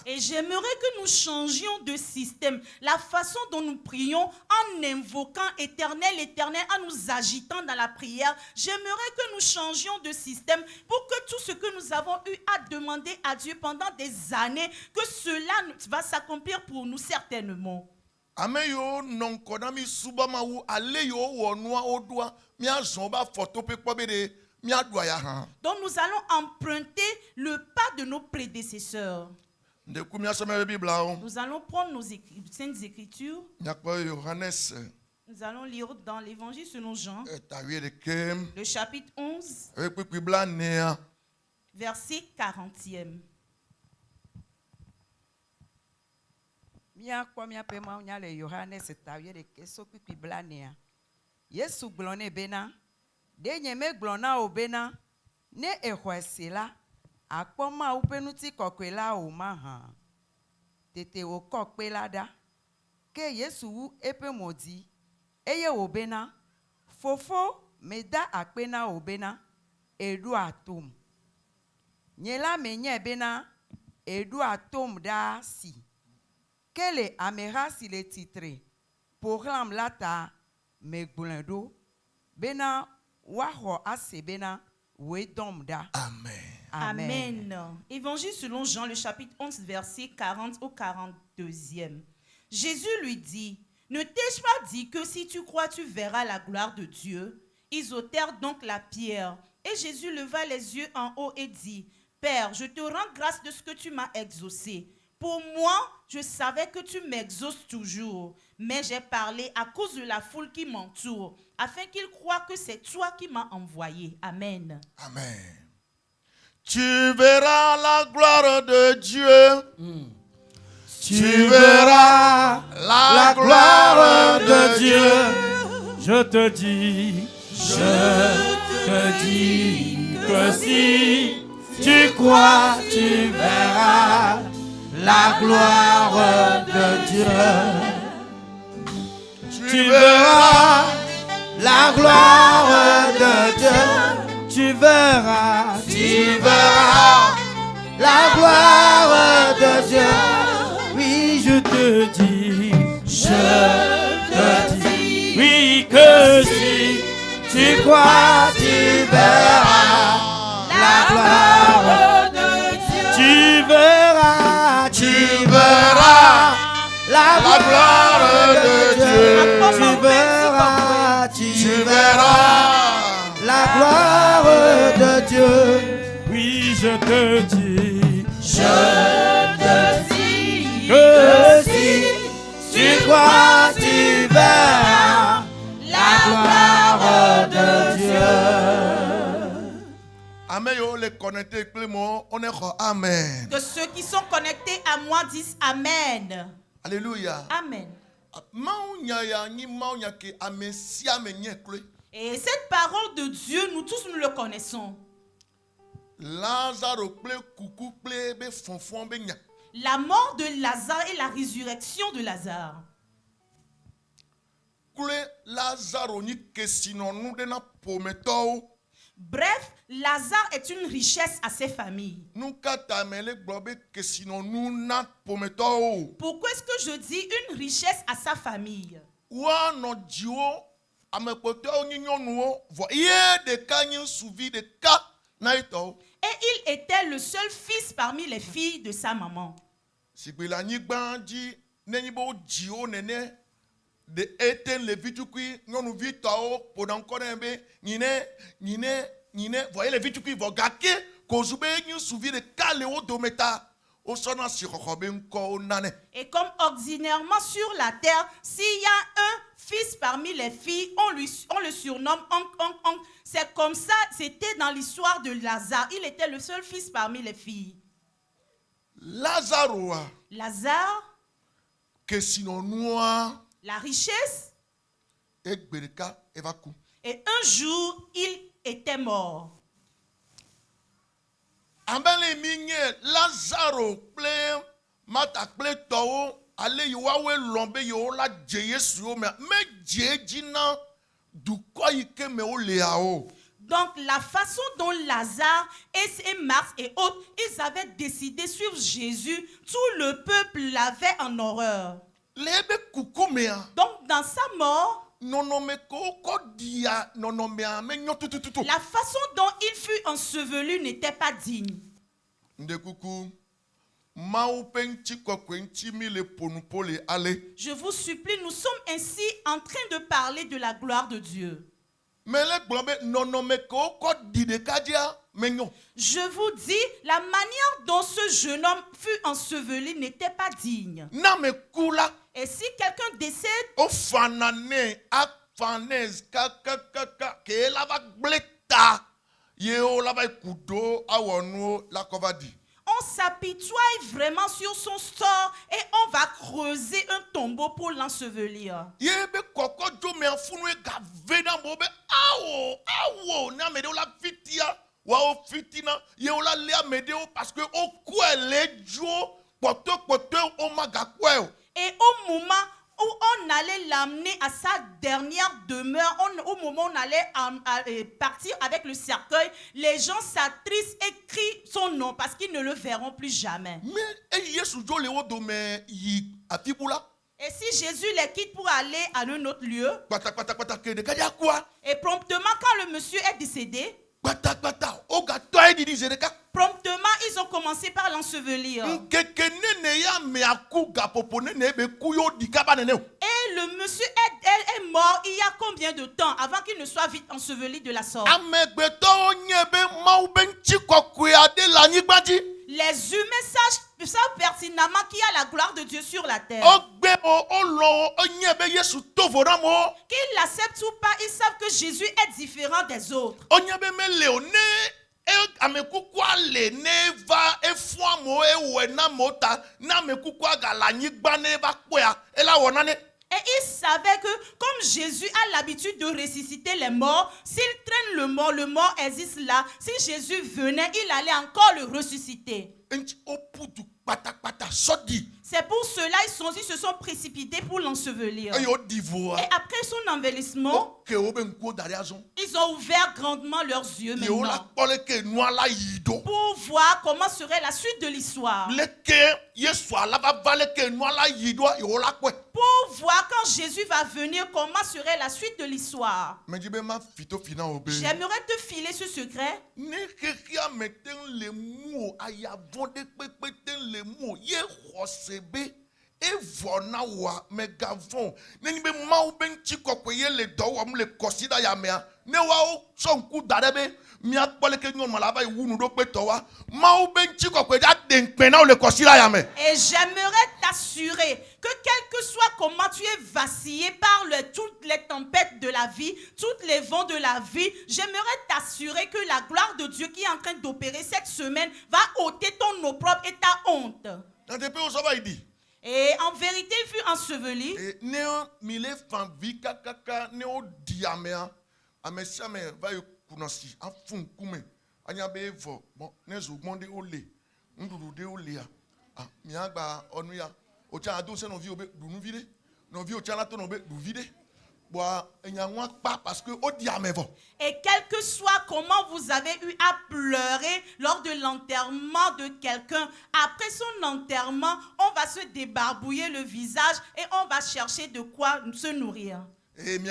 Et j'aimerais que nous changions de système. La façon dont nous prions en invoquant Éternel, Éternel, en nous agitant dans la prière, j'aimerais que nous changions de système pour que tout ce que nous avons eu à demander à Dieu pendant des années, que cela va s'accomplir pour nous certainement. Ameyo non konami subama wu aleyo wonua odua mia zomba photo pe kwabede mia doya han. Donc nous allons emprunter le pas de nos prédécesseurs. De kumia someme Bible la. Nous allons prendre nos saintes écritures. Johannes. Nous allons lire dans l'évangile selon Jean. Le chapitre 11. Verset 40e. Mia kwa mia pema unyale Yohanes tawiye de keso pipi blanea. Yesu glone bena. De nyeme glona obena. Ne ehwesila. Akpoma upenuti kokwela o maha. Tete o kokwelada. Ke Yesu wu epe modi. Eye obena. Fofo meda akpena obena. Edu atom. Nyela menye bena. Edu atom da si. Quel amera si le titre proclame lata megbulendo bena waho ase bena wedomda. Amen. Amen. Évangile selon Jean, le chapitre 11, verset 40 au 42e. Jésus lui dit, ne t'ai-je pas dit que si tu crois, tu verras la gloire de Dieu? Ils ôtèrent donc la pierre. Et Jésus leva les yeux en haut et dit, Père, je te rends grâce de ce que tu m'as exaucé. Pour moi, je savais que tu m'exauces toujours, mais j'ai parlé à cause de la foule qui m'entoure, afin qu'ils croient que c'est toi qui m'as envoyé. Amen. Amen. Tu verras la gloire de Dieu. Tu verras la gloire de Dieu. Je te dis que si tu crois, tu verras la gloire de Dieu. Tu verras la gloire de Dieu. Tu verras la gloire de Dieu. Oui, je te dis, oui, que si tu crois, tu verras la gloire de Dieu. Tu verras la gloire de Dieu. Tu verras la gloire de Dieu. Oui, je te dis, que si tu crois, tu verras la gloire de Dieu. Amen. Les connectés, on est amen. Que ceux qui sont connectés à moi disent Amen. Alléluia. Amen. Et cette parole de Dieu, nous tous nous le connaissons. La mort de Lazare et la résurrection de Lazare. Bref, Lazare est une richesse à ses familles. Pourquoi est-ce que je dis une richesse à sa famille? Et il était le seul fils parmi les filles de sa maman. Et comme ordinairement sur la terre, s'il y a un fils parmi les filles, on le surnomme oncle. C'est comme ça, c'était dans l'histoire de Lazare. Il était le seul fils parmi les filles. Lazare, la richesse, et un jour, il était mort. Lazaro ple mata ple to ale yowe lombe yo la jeyesu me jejina du ko ike me o le ao. Donc, la façon dont Lazare et Marthe et autres, ils avaient décidé de suivre Jésus, tout le peuple l'avait en horreur. Donc, dans sa mort, la façon dont il fut enseveli n'était pas digne. Je vous supplie, nous sommes ainsi en train de parler de la gloire de Dieu. Je vous dis, la manière dont ce jeune homme fut enseveli n'était pas digne. Et si quelqu'un décède, on s'apitoie vraiment sur son sort et on va creuser un tombeau pour l'ensevelir. Et au moment où on allait l'amener à sa dernière demeure, au moment où on allait partir avec le cercueil, les gens s'attristent et crient son nom parce qu'ils ne le verront plus jamais. Et si Jésus les quitte pour aller à un autre lieu, et promptement quand le monsieur est décédé, promptement, ils ont commencé par l'ensevelir. Et le monsieur est mort il y a combien de temps avant qu'il ne soit vite enseveli de la sorte? Les humains savent pertinemment qu'il y a la gloire de Dieu sur la terre. Qu'ils l'acceptent ou pas, ils savent que Jésus est différent des autres. Et ils savaient que comme Jésus a l'habitude de ressusciter les morts, s'il traîne le mort existe là. Si Jésus venait, il allait encore le ressusciter. C'est pour cela ils se sont précipités pour l'ensevelir. Et après son envahissement, ils ont ouvert grandement leurs yeux maintenant pour voir comment serait la suite de l'histoire. Pour voir quand Jésus va venir, comment serait la suite de l'histoire. J'aimerais te filer ce secret. Et j'aimerais t'assurer que quel que soit comment tu es vacillé par toutes les tempêtes de la vie, tous les vents de la vie, j'aimerais t'assurer que la gloire de Dieu qui est en train d'opérer cette semaine va ôter ton opprobre et ta honte. Et en vérité, il fut enseveli. Et quel que soit comment vous avez eu à pleurer lors de l'enterrement de quelqu'un, après son enterrement, on va se débarbouiller le visage et on va chercher de quoi se nourrir. Et vous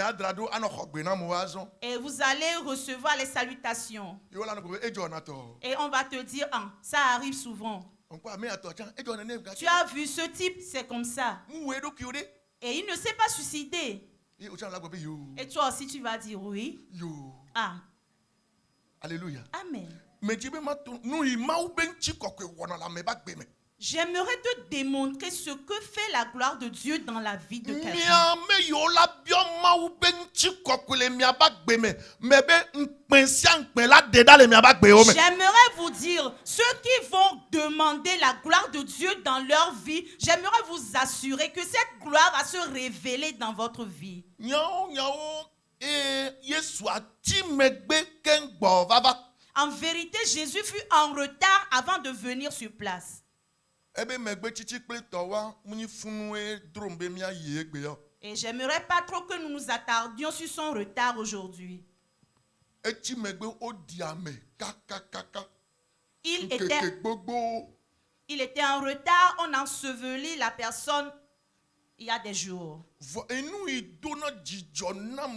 allez recevoir les salutations. Et on va te dire, ah, ça arrive souvent. Tu as vu ce type, c'est comme ça. Et il ne s'est pas suicidé. Et toi aussi tu vas dire oui. Ah. Alléluia. Amen. J'aimerais te démontrer ce que fait la gloire de Dieu dans la vie de quelqu'un. J'aimerais vous dire, ceux qui vont demander la gloire de Dieu dans leur vie, j'aimerais vous assurer que cette gloire va se révéler dans votre vie. En vérité, Jésus fut en retard avant de venir sur place. Et j'aimerais pas trop que nous nous attardions sur son retard aujourd'hui. Il était en retard, on ensevelit la personne il y a des jours. Et nous, il donne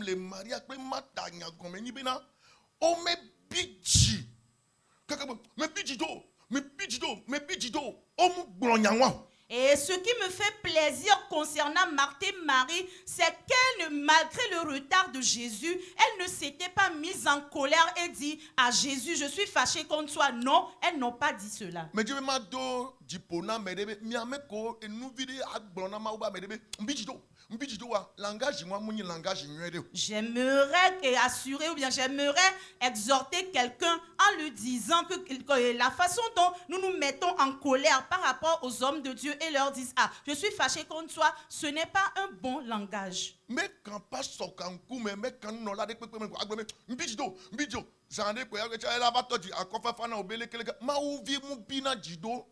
le mariage, Et ce qui me fait plaisir concernant Marthe et Marie, c'est qu'elle, malgré le retard de Jésus, elle ne s'était pas mise en colère et dit à Jésus, je suis fâchée contre toi. Non, elles n'ont pas dit cela. J'aimerais assurer ou bien j'aimerais exhorter quelqu'un en lui disant que la façon dont nous nous mettons en colère par rapport aux hommes de Dieu et leur disent ah je suis fâché contre toi, ce n'est pas un bon langage. Mais quand pas sokanku mais quand nous là des mbijido zande ko ya cha la bato di akofa fana obele kele ma ou vi mu bina jido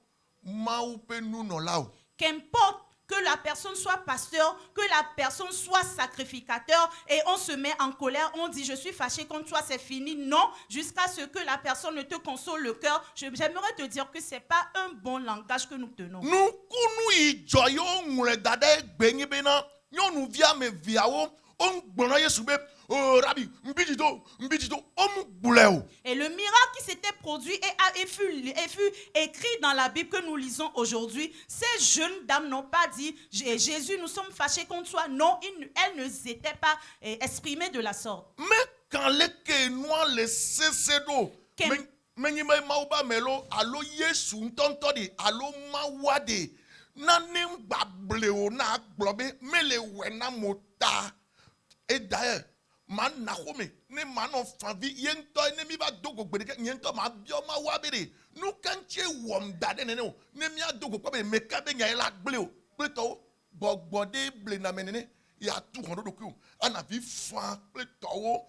ma ou pe nous non là. Qu'importe que la personne soit pasteur, que la personne soit sacrificateur et on se met en colère, on dit je suis fâché contre toi, c'est fini. Non, jusqu'à ce que la personne ne te console le cœur. J'aimerais te dire que ce n'est pas un bon langage que nous tenons. Nous kunu joyo ngule dade bengi bena nyonu via me viawo on gbona Yesu be oh rabbi mbijido omuguleo. Et le miracle qui s'était produit et fut écrit dans la Bible que nous lisons aujourd'hui, ces jeunes dames n'ont pas dit Jésus nous sommes fâchés contre toi. Non, elles ne s'étaient pas exprimées de la sorte. Mais quand les noirs les cécédo menyime mauba melo alo Yesu ntontodi alo mawade nanem bableo na globe mele wena mota. Et d'ailleurs, man Nahome, ne man of famille, yento ne mi ba dogo gbede, yento ma bioma wabere. Nou kanche wom dade nene, ne mi a dogo kwa be mekabe nya ela bleo. Pleto, bogbode ble na menene, ya 200 doku. Ana vi fan, pleto,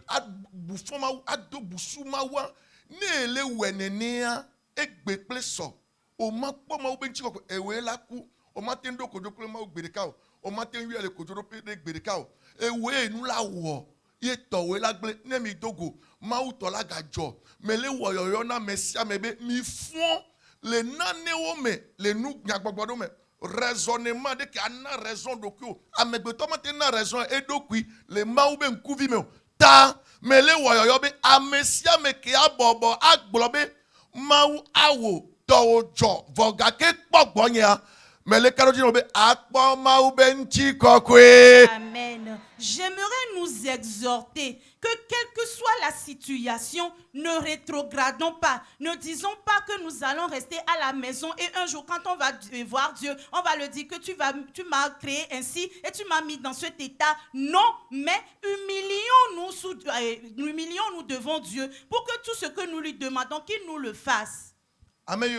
ad bufoma ado busuma wa, ne le wenenea, ekbe pleso. O ma po ma ubenchi ko ewe la ku, o ma tendo ko dokule ma ugbede kao, o ma ten wi ale ko joro pe gbede kao. Ewe nous la wo ye towe la gle ne mi dogo ma uto la gajo me le wo yoyo na mesia mebe mi fon le nane wo me le nou nyagbogbodou me raisonnement de ki ana raison dokyo amegbeto ma te na raison e dokui le ma ube nkuvi me ta me le wo yoyo be amesia me ki abobo agblobe ma u awo to jo voga ke pogbo nya. Amen. J'aimerais nous exhorter que quelle que soit la situation, ne rétrogradons pas. Ne disons pas que nous allons rester à la maison et un jour quand on va voir Dieu, on va le dire que tu m'as créé ainsi et tu m'as mis dans cet état. Non, mais humilions-nous devant Dieu pour que tout ce que nous lui demandons, qu'il nous le fasse. Amen.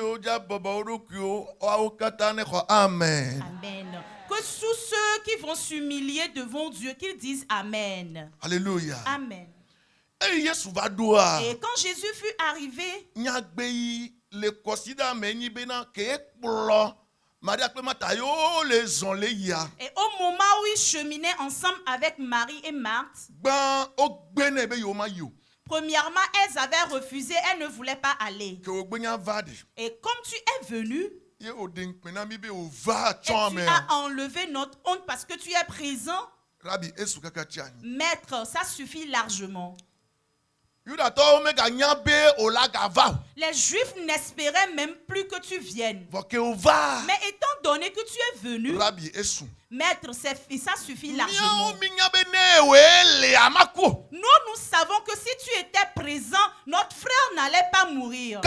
Amen. Que tous ceux qui vont s'humilier devant Dieu, qu'ils disent Amen. Alléluia. Amen. Et quand Jésus fut arrivé, et au moment où ils cheminaient ensemble avec Marie et Marthe, premièrement, elles avaient refusé, elles ne voulaient pas aller. Et comme tu es venu, et tu as enlevé notre honte parce que tu es présent, Maître, ça suffit largement. Les Juifs n'espéraient même plus que tu viennes. Mais étant donné que tu es venu, Maître, ça suffit largement. Nous savons que si tu étais présent, notre frère n'allait pas mourir.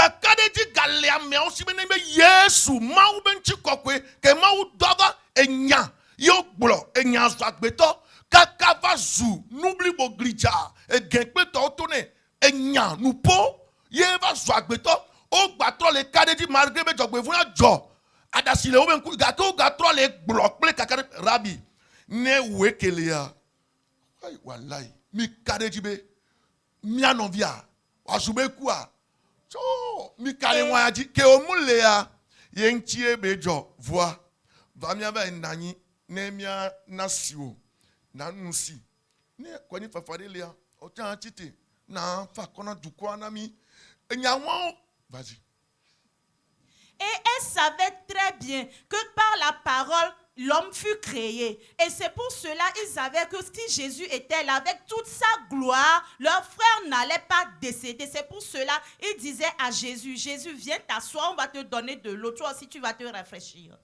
Enya nous po ye va zwagbeto o gbatro le kade di malgré be jogbe fun ajo adasi le o ben ku gato gatro le block ple kakare rabi ne wekelia ai wallahi mi kade di be mi anovia asube ku a so mi kale wa aji ke o mulea ye ntie be jo voa va mi aba ndanyi ne mi nasio nanusi ne kwani fafare lea o tan tite Vas-y. Et elle savait très bien que par la parole, l'homme fut créé. Et c'est pour cela qu'ils savaient que si Jésus était là avec toute sa gloire, leur frère n'allait pas décéder. C'est pour cela qu'ils disaient à Jésus, Jésus, viens t'asseoir, on va te donner de l'eau. Toi aussi, tu vas te rafraîchir.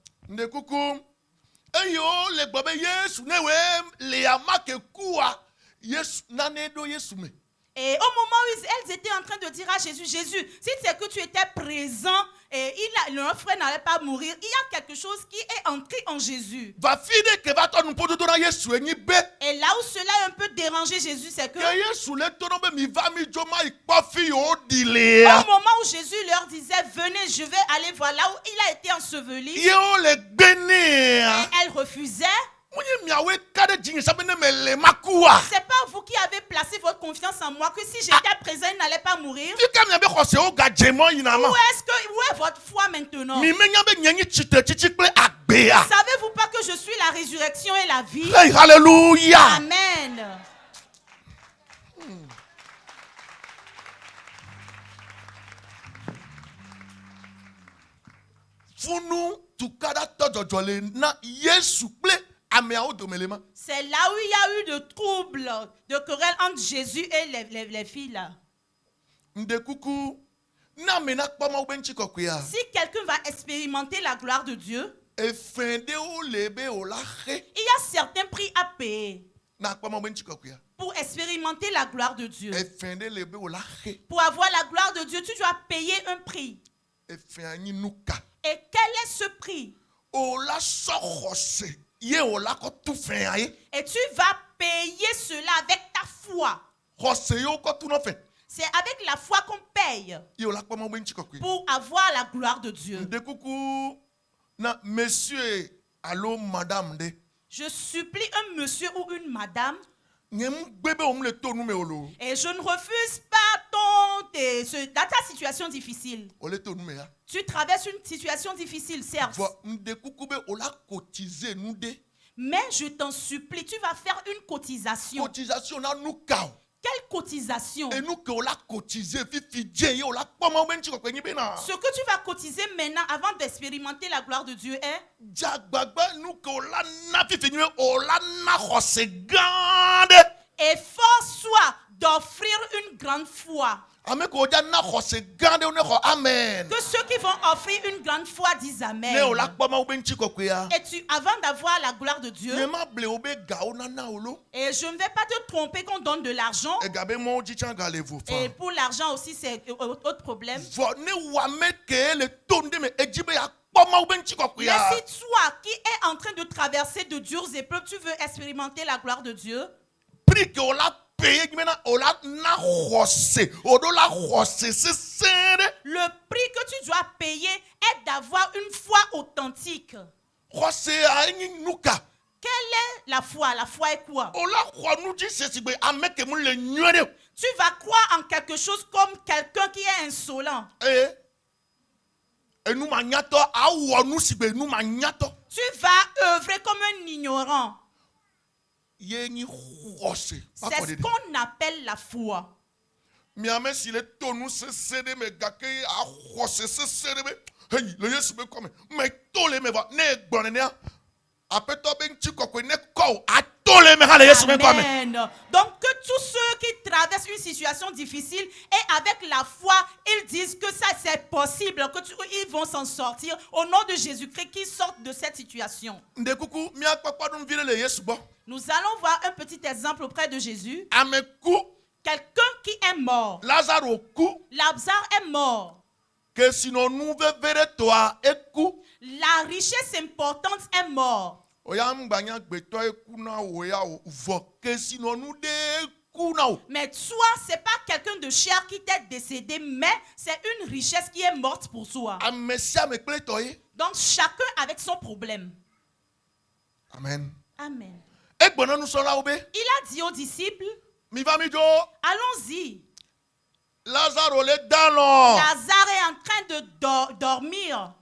Et au moment où elles étaient en train de dire à Jésus, Jésus, si c'est que tu étais présent et leur frère n'allait pas mourir, il y a quelque chose qui est entré en Jésus. Et là où cela a un peu dérangé Jésus, c'est que au moment où Jésus leur disait, venez, je vais aller voir là où il a été enseveli, et elle refusait. C'est pas vous qui avez placé votre confiance en moi que si j'étais présent, il n'allait pas mourir. Où est votre foi maintenant? Savez-vous pas que je suis la résurrection et la vie? Hey, hallelujah. Amen. C'est là où il y a eu de troubles, de querelles entre Jésus et les filles là. Si quelqu'un va expérimenter la gloire de Dieu, il y a certains prix à payer pour expérimenter la gloire de Dieu. Pour avoir la gloire de Dieu, tu dois payer un prix. Et quel est ce prix? Et tu vas payer cela avec ta foi. C'est avec la foi qu'on paye pour avoir la gloire de Dieu. Je supplie un monsieur ou une madame. Et je ne refuse pas dans ta situation difficile. Tu traverses une situation difficile, certes. Mais je t'en supplie, tu vas faire une cotisation. Quelle cotisation? Ce que tu vas cotiser maintenant avant d'expérimenter la gloire de Dieu est efforce-toi d'offrir une grande foi. Que ceux qui vont offrir une grande foi disent Amen. Et avant d'avoir la gloire de Dieu, et je ne vais pas te tromper qu'on donne de l'argent. Et pour l'argent aussi, c'est autre problème. Mais si toi qui es en train de traverser de dures épreuves, tu veux expérimenter la gloire de Dieu, le prix que tu dois payer est d'avoir une foi authentique. Quelle est la foi? La foi est quoi? Tu vas croire en quelque chose comme quelqu'un qui est insolent. Tu vas œuvrer comme un ignorant. C'est ce qu'on appelle la foi. Amen. Donc que tous ceux qui traversent une situation difficile et avec la foi, ils disent que ça c'est possible, ils vont s'en sortir au nom de Jésus-Christ, qu'ils sortent de cette situation. Nous allons voir un petit exemple auprès de Jésus. Quelqu'un qui est mort. Lazare est mort. La richesse importante est morte. Mais toi, c'est pas quelqu'un de cher qui t'est décédé, mais c'est une richesse qui est morte pour toi. Donc chacun avec son problème. Amen. Amen. Il a dit aux disciples, allons-y. Lazare est en train de dormir.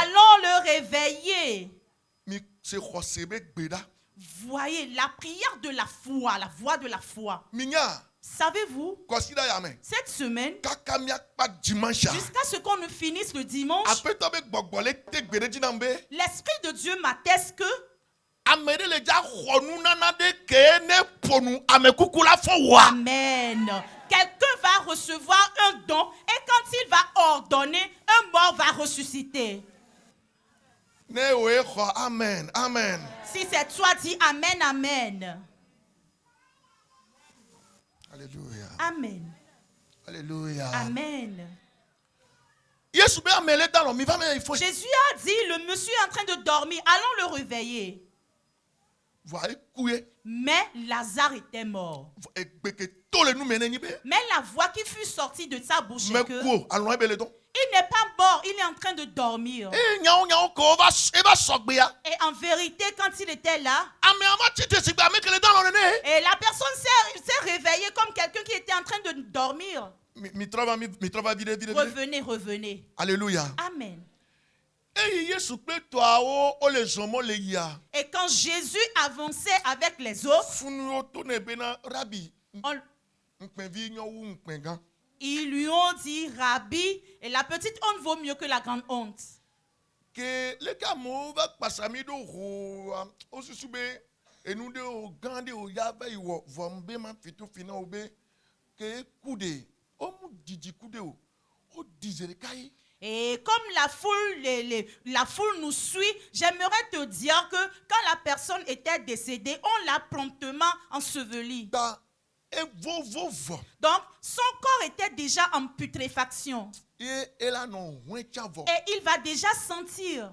Allons le réveiller. Voyez, la prière de la foi, la voix de la foi. Savez-vous, cette semaine, jusqu'à ce qu'on ne finisse le dimanche, l'Esprit de Dieu m'atteste que Amen. Quelqu'un va recevoir un don et quand il va ordonner, un mort va ressusciter. Amen, amen. Si c'est toi, dis Amen, Amen. Alléluia. Amen. Alléluia. Amen. Jésus a dit, le monsieur est en train de dormir, allons le réveiller. Mais Lazare était mort. Mais la voix qui fut sortie de sa bouche est que il n'est pas mort, il est en train de dormir. Et en vérité, quand il était là, et la personne s'est réveillée comme quelqu'un qui était en train de dormir. Revenez, revenez. Alléluia. Amen. Et quand Jésus avançait avec les autres, ils lui ont dit, Rabbi, et la petite honte vaut mieux que la grande honte. Et comme la foule nous suit, j'aimerais te dire que quand la personne était décédée, on l'a promptement enseveli. Donc, son corps était déjà en putréfaction. Et il va déjà sentir.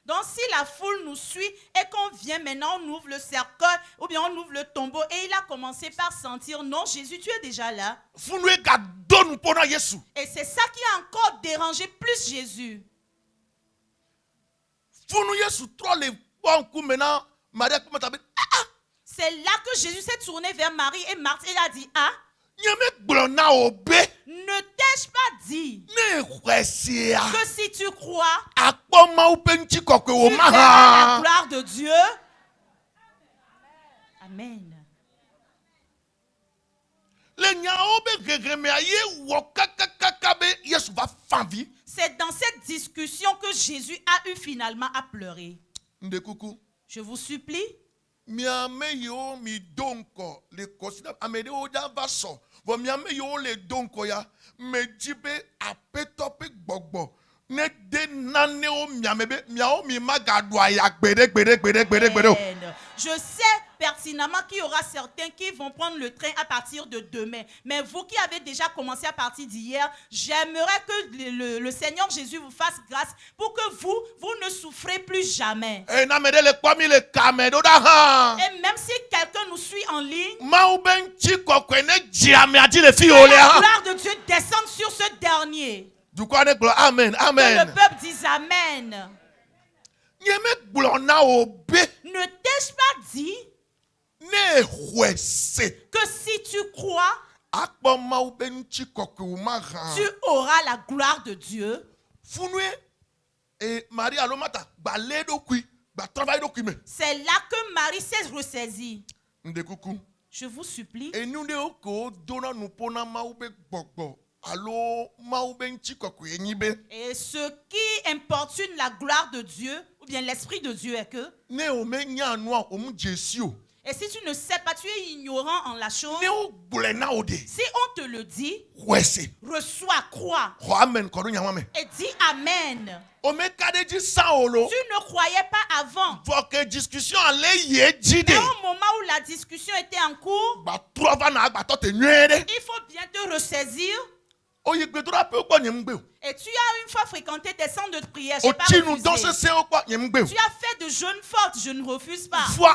Donc si la foule nous suit et qu'on vient maintenant, on ouvre le cercueil ou bien on ouvre le tombeau et il a commencé par sentir, non Jésus, tu es déjà là. Et c'est ça qui a encore dérangé plus Jésus. C'est là que Jésus s'est tourné vers Marie et Marthe et il a dit, ah, ne t'ai-je pas dit que si tu crois, tu verras la gloire de Dieu? Amen. C'est dans cette discussion que Jésus a eu finalement à pleurer. Je vous supplie. Je sais pertinemment qu'il y aura certains qui vont prendre le train à partir de demain. Mais vous qui avez déjà commencé à partir d'hier, j'aimerais que le Seigneur Jésus vous fasse grâce pour que vous ne souffrez plus jamais. Et même si quelqu'un nous suit en ligne, que la gloire de Dieu descende sur ce dernier. Amen, amen. Que le peuple dise Amen. Ne t'ai-je pas dit que si tu crois, tu auras la gloire de Dieu? C'est là que Marie s'est ressaisie. Je vous supplie. Et ce qui importune la gloire de Dieu, ou bien l'Esprit de Dieu, est que et si tu ne sais pas, tu es ignorant en la chose. Si on te le dit, reçois, crois. Et dis Amen. Tu ne croyais pas avant. Mais au moment où la discussion était en cours, il faut bien te ressaisir. Et tu as une fois fréquenté des centres de prière. J'ai pas refusé. Tu as fait de jeûnes fortes. Je ne refuse pas. Mais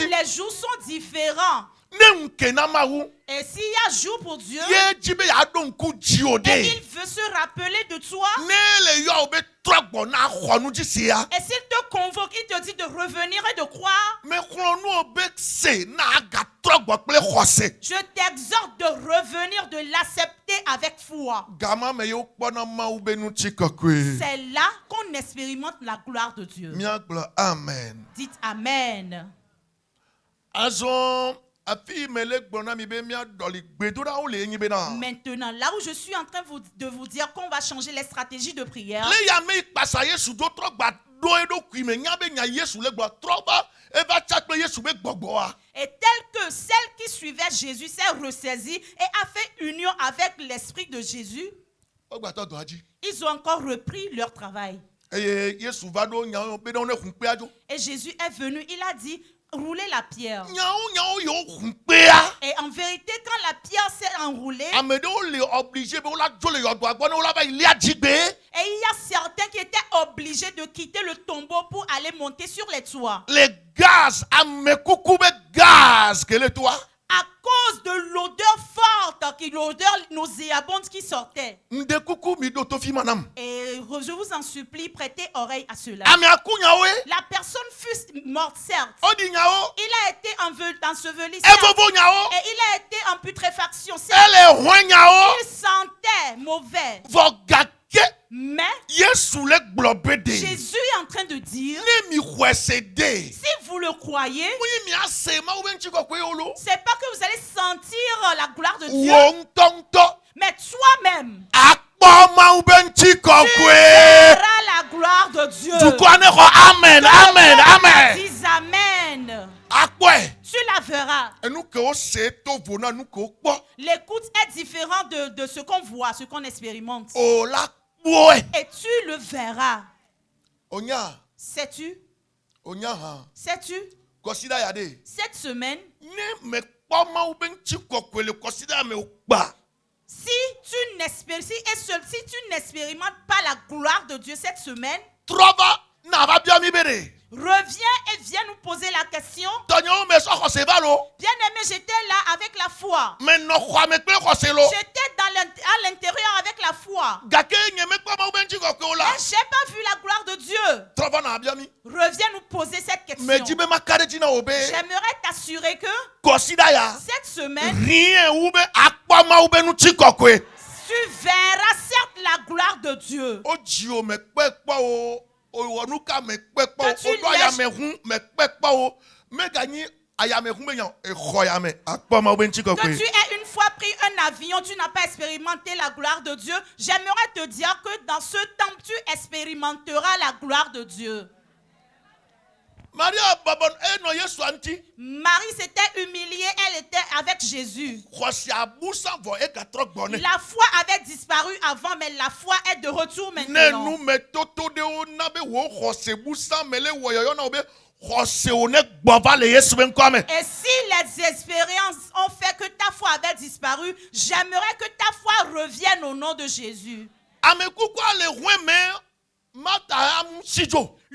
les jours sont différents. Et s'il y a jour pour Dieu, et il veut se rappeler de toi, et s'il te convoque, il te dit de revenir et de croire, Je t'exhorte de revenir, de l'accepter avec foi. C'est là qu'on expérimente la gloire de Dieu. Amen. Dites Amen. Maintenant, là où je suis en train de vous dire qu'on va changer les stratégies de prière. Et tel que celle qui suivait Jésus s'est ressaisie et a fait union avec l'esprit de Jésus, ils ont encore repris leur travail. Et Jésus est venu, il a dit, roulez la pierre. Et en vérité, quand la pierre s'est enroulée, et il y a certains qui étaient obligés de quitter le tombeau pour aller monter sur les toits. Les gaz, gaz, quel est toi? À cause de l'odeur forte, l'odeur nauséabonde qui sortait. Et je vous en supplie, prêtez oreille à cela. La personne fut morte, certes. Il a été enseveli, certes. Et il a été en putréfaction, certes. Il sentait mauvais. Mais Jésus est en train de dire, si vous le croyez, c'est pas que vous allez sentir la gloire de Dieu, mais toi-même, tu verras la gloire de Dieu. Amen, amen, amen. Dis amen. Tu la verras. L'écoute est différente de ce qu'on voit, ce qu'on expérimente. Et tu le verras. Sais-tu? Sais-tu? Cette semaine, si tu n'expérimentes pas la gloire de Dieu cette semaine, reviens et viens nous poser la question. Bien-aimé, j'étais là avec la foi. J'étais à l'intérieur avec la foi. Mais j'ai pas vu la gloire de Dieu. Reviens nous poser cette question. J'aimerais t'assurer que cette semaine, tu verras certes la gloire de Dieu. Quand tu es une fois pris un avion, tu n'as pas expérimenté la gloire de Dieu. J'aimerais te dire que dans ce temps, tu expérimenteras la gloire de Dieu. Marie s'était humiliée, elle était avec Jésus. La foi avait disparu avant, mais la foi est de retour maintenant. Et si les expériences ont fait que ta foi avait disparu, j'aimerais que ta foi revienne au nom de Jésus.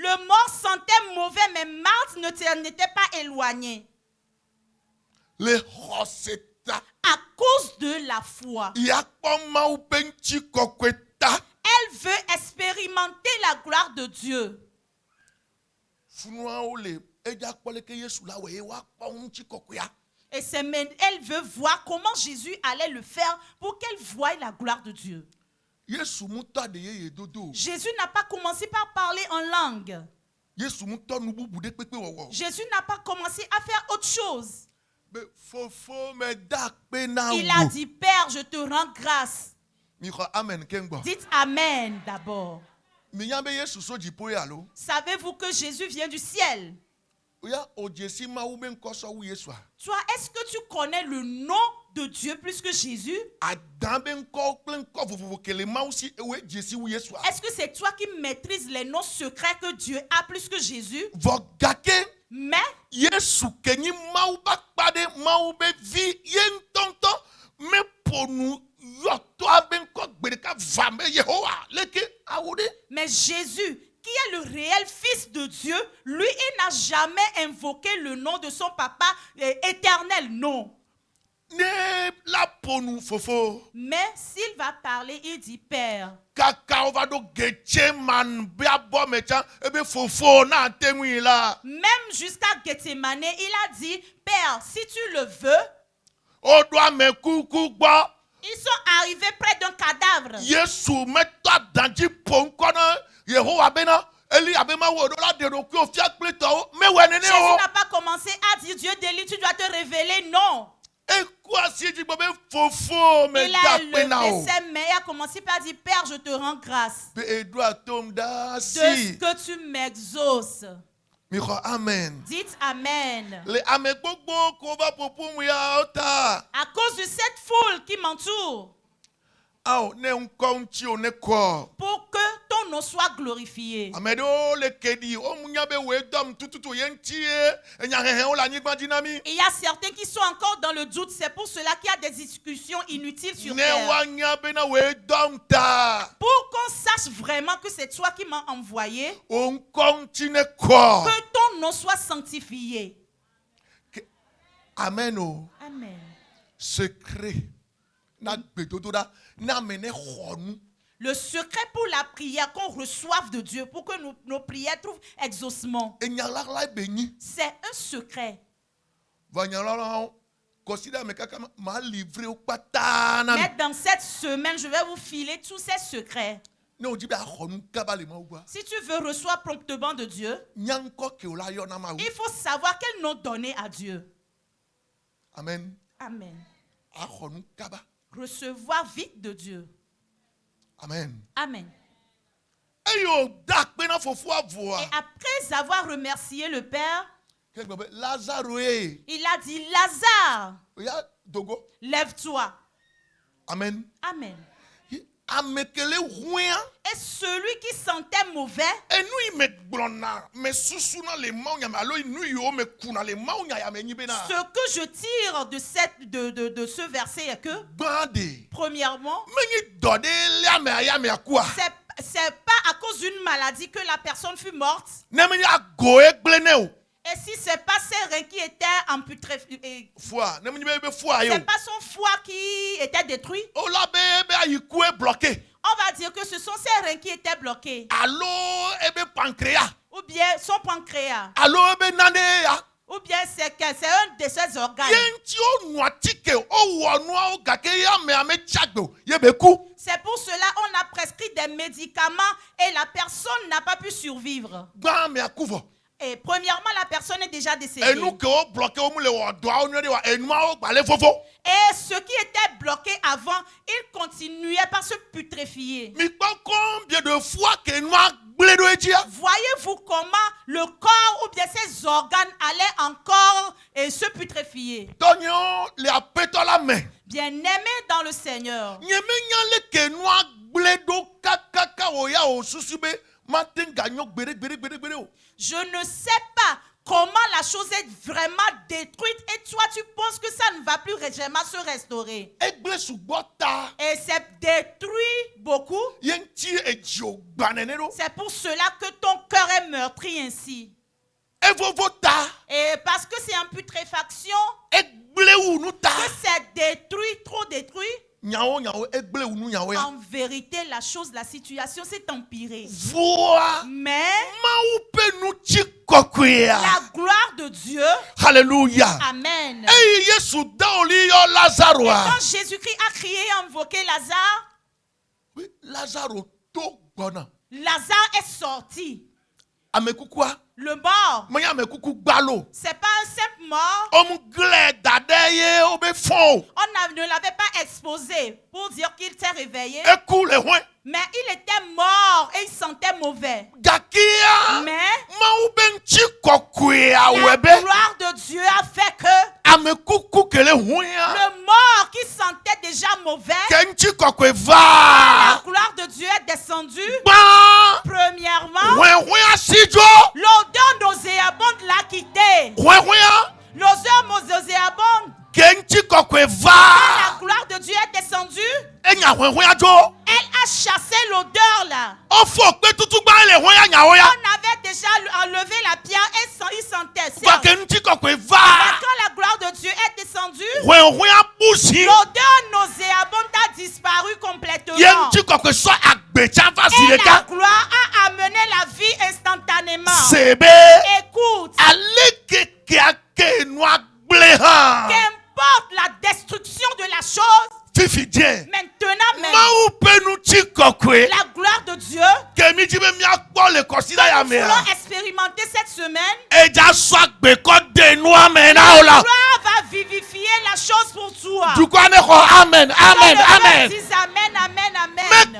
Le mort sentait mauvais, mais Marthe n'était pas éloignée. À cause de la foi. Elle veut expérimenter la gloire de Dieu. Et elle veut voir comment Jésus allait le faire pour qu'elle voie la gloire de Dieu. Jésus n'a pas commencé par parler en langue. Jésus n'a pas commencé à faire autre chose. Il a dit, Père, je te rends grâce. Dites Amen d'abord. Savez-vous que Jésus vient du ciel? Toi, est-ce que tu connais le nom de Dieu plus que Jésus? Est-ce que c'est toi qui maîtrises les noms secrets que Dieu a plus que Jésus? Mais Jésus, qui est le réel Fils de Dieu, lui, il n'a jamais invoqué le nom de son papa éternel, non. Mais s'il va parler, il dit Père. Même jusqu'à Gethsemane, il a dit Père, si tu le veux. Ils sont arrivés près d'un cadavre. Jésus n'a pas commencé à dire Dieu délie, tu dois te révéler. Non. Il a levé ses mains et a commencé par dire Père, je te rends grâce de ce que tu m'exauces. Amen. Dites Amen. À cause de cette foule qui m'entoure, pour que ton nom soit glorifié. Il y a certains qui sont encore dans le doute. C'est pour cela qu'il y a des discussions inutiles sur terre. Pour qu'on sache vraiment que c'est toi qui m'as envoyé, que ton nom soit sanctifié. Amen. Amen. Secret. Le secret pour la prière, qu'on reçoive de Dieu, pour que nos prières trouvent exaucement, c'est un secret. Mais dans cette semaine, je vais vous filer tous ces secrets. Si tu veux recevoir promptement de Dieu, il faut savoir quel nom donner à Dieu. Amen. Amen. Recevoir vite de Dieu. Amen. Amen. Et après avoir remercié le Père, il a dit Lazare, lève-toi. Amen. Amen. Et celui qui sentait mauvais, ce que je tire de ce verset est que, premièrement, c'est pas à cause d'une maladie que la personne fut morte. Et si c'est pas ses reins qui étaient amputés, c'est pas son foie qui était détruit. On va dire que ce sont ses reins qui étaient bloqués. Ou bien son pancréas. Ou bien c'est un de ses organes. C'est pour cela qu'on a prescrit des médicaments et la personne n'a pas pu survivre. Et premièrement, la personne est déjà décédée. Et ce qui était bloqué avant, il continuait par se putréfier. Voyez-vous comment le corps ou bien ses organes allaient encore se putréfier. Bien-aimé dans le Seigneur. Je ne sais pas comment la chose est vraiment détruite et toi tu penses que ça ne va plus jamais se restaurer. Et c'est détruit beaucoup. C'est pour cela que ton cœur est meurtri ainsi. Et parce que c'est en putréfaction, que c'est détruit, trop détruit. En vérité, la situation s'est empirée. Mais la gloire de Dieu. Alléluia. Amen. Et quand Jésus-Christ a crié et invoqué Lazare, Lazare est sorti. Le mort, c'est pas un simple mort. On ne l'avait pas exposé pour dire qu'il s'est réveillé. Mais il était mort et il sentait mauvais. Mais la gloire de Dieu a fait que le mort qui sentait déjà mauvais, la gloire de Dieu est descendue. Premièrement, l'odeur nauséabonde l'a quitté. L'odeur nauséabonde. La gloire de Dieu est descendue. Elle a chassé l'odeur là. On avait déjà enlevé la pierre et il sentait. Mais quand la gloire de Dieu est descendue, L'odeur nauséabonde a disparu complètement. Et la gloire a amené la vie instantanément. Écoute. Qu'importe la destruction de la chose. Maintenant même, la gloire de Dieu, nous voulons expérimenter cette semaine, la gloire va vivifier la chose pour toi. Amen, amen, amen. Dis amen, amen, amen.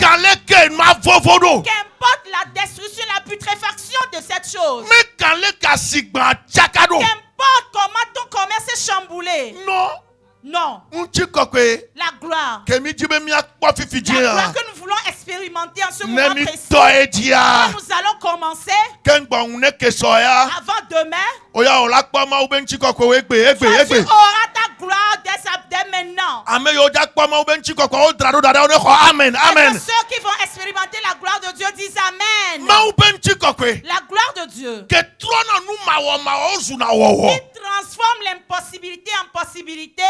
Qu'importe la destruction, la putréfaction de cette chose. Qu'importe comment ton commerce est chamboulé. Non. La gloire. La gloire que nous voulons expérimenter en ce moment précis. Quand nous allons commencer, avant demain, tu auras ta gloire dès maintenant. Et que ceux qui vont expérimenter la gloire de Dieu disent amen. La gloire de Dieu qui transforme l'impossibilité en possibilité.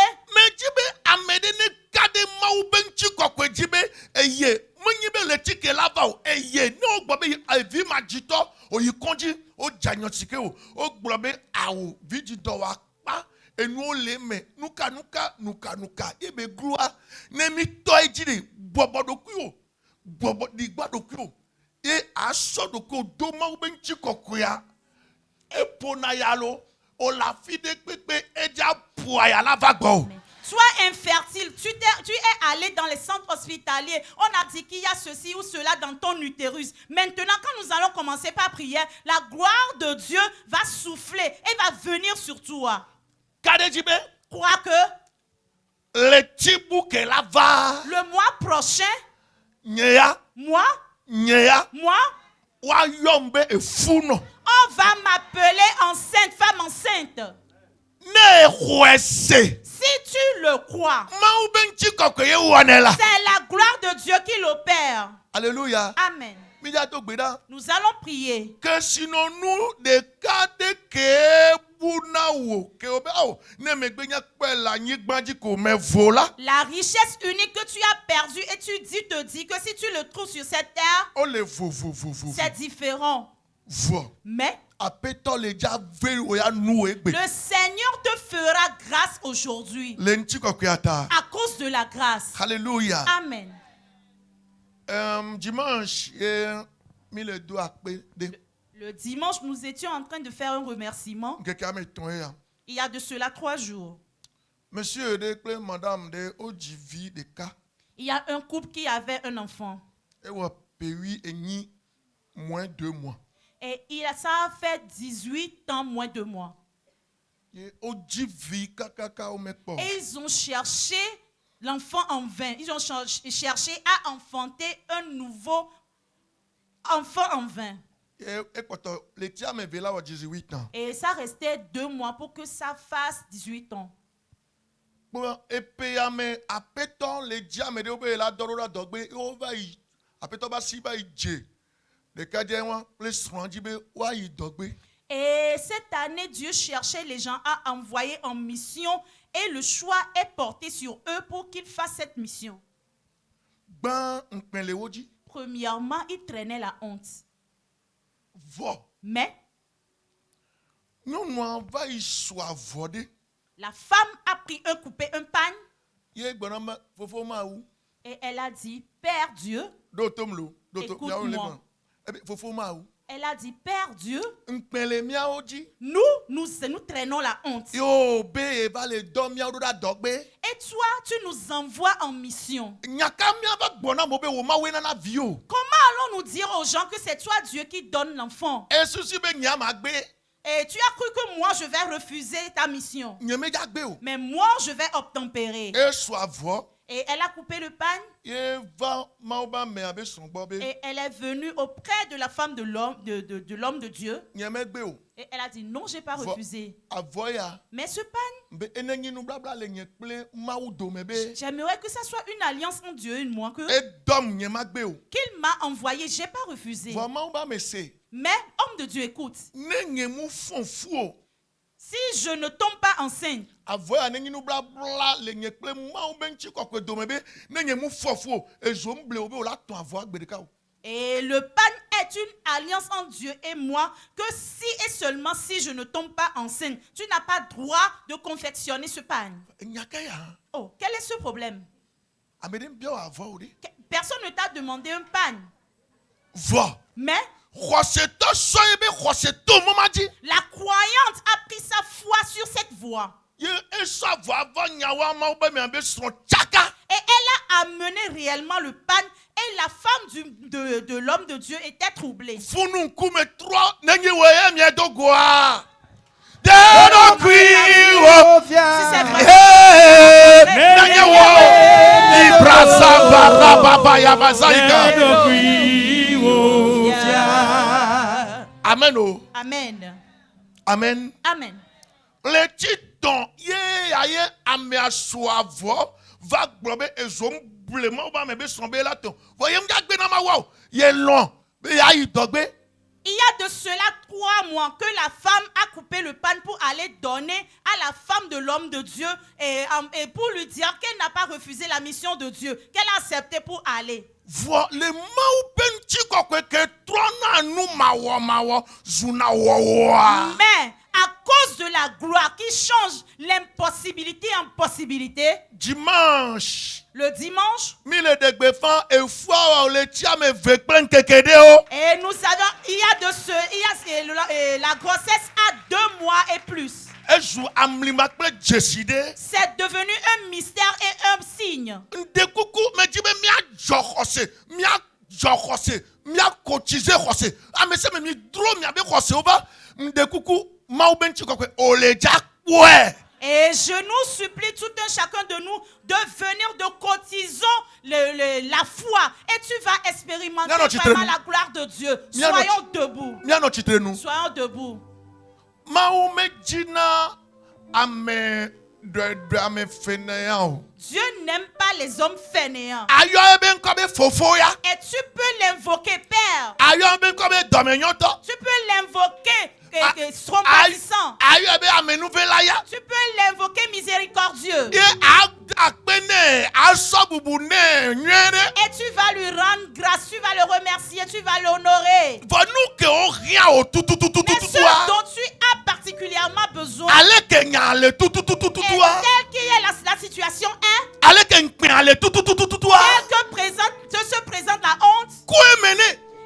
Sois infertile, tu es allé dans les centres hospitaliers, on a dit qu'il y a ceci ou cela dans ton utérus. Maintenant, quand nous allons commencer par prière, la gloire de Dieu va souffler et va venir sur toi. Crois que le mois prochain, on va m'appeler enceinte, femme enceinte. Si tu le crois, c'est la gloire de Dieu qui l'opère. Alléluia. Amen. Nous allons prier. Que sinon nous des cas de la richesse unique que tu as perdue et tu te dis que si tu le trouves sur cette terre, c'est différent. Mais le Seigneur te fera grâce aujourd'hui à cause de la grâce. Alléluia. Amen. Dimanche, le dimanche, nous étions en train de faire un remerciement. Il y a de cela 3 jours. Monsieur et madame, il y a un couple qui avait un enfant. Et ça a fait 18 ans, moins 2 mois. Et ils ont cherché l'enfant en vain. Ils ont cherché à enfanter un nouveau enfant en vain. Et ça restait 2 mois pour que ça fasse 18 ans. Et cette année, Dieu cherchait les gens à envoyer en mission et le choix est porté sur eux pour qu'ils fassent cette mission. Premièrement, ils traînaient la honte. Mais la femme a pris un coupé, un pagne. Et elle a dit, Père Dieu, écoute-moi. Elle a dit, Père Dieu, nous traînons la honte. Et toi, tu nous envoies en mission. Comment allons-nous dire aux gens que c'est toi Dieu qui donne l'enfant? Et tu as cru que moi je vais refuser ta mission. Mais moi je vais obtempérer. Et elle a coupé le pagne. Et elle est venue auprès de la femme de l'homme de Dieu. Et elle a dit non, je n'ai pas refusé. Mais ce pagne, j'aimerais que ça soit une alliance entre Dieu et moi. Qu'il m'a envoyé, je n'ai pas refusé. Mais homme de Dieu, écoute. Si je ne tombe pas enceinte. Et le pan est une alliance entre Dieu et moi, que si et seulement si je ne tombe pas enceinte, tu n'as pas droit de confectionner ce pan. Oh, quel est ce problème? Personne ne t'a demandé un pan. Mais la croyante a pris sa foi sur cette voie. Et elle a amené réellement le pan. Et la femme de l'homme de Dieu était troublée. Si c'est Amen. Amen. Amen. Amen. Les titans, va glober et zom blément va me somber là ton. Voyez m'gagbe ma wow. Yé long. Il y a de cela 3 mois que la femme a coupé le pan pour aller donner à la femme de l'homme de Dieu et pour lui dire qu'elle n'a pas refusé la mission de Dieu, qu'elle a accepté pour aller. Voilà les mais à cause de la gloire qui change l'impossibilité en possibilité, dimanche, le dimanche, et nous savons, la grossesse a 2 mois et plus. C'est devenu un mystère et un signe. Et je nous supplie tout un chacun de nous de venir, de cotisons la foi. Et tu vas expérimenter vraiment la gloire de Dieu. Soyons debout. Soyons debout. Dieu n'aime pas les hommes fainéants. Et tu peux l'invoquer, Père. Tu peux l'invoquer traumatisant. Tu peux l'invoquer miséricordieux. Et tu vas lui rendre grâce, tu vas le remercier, tu vas l'honorer. Mais ce dont tu as particulièrement besoin, et telle qui est la situation est, telle que se présente la honte,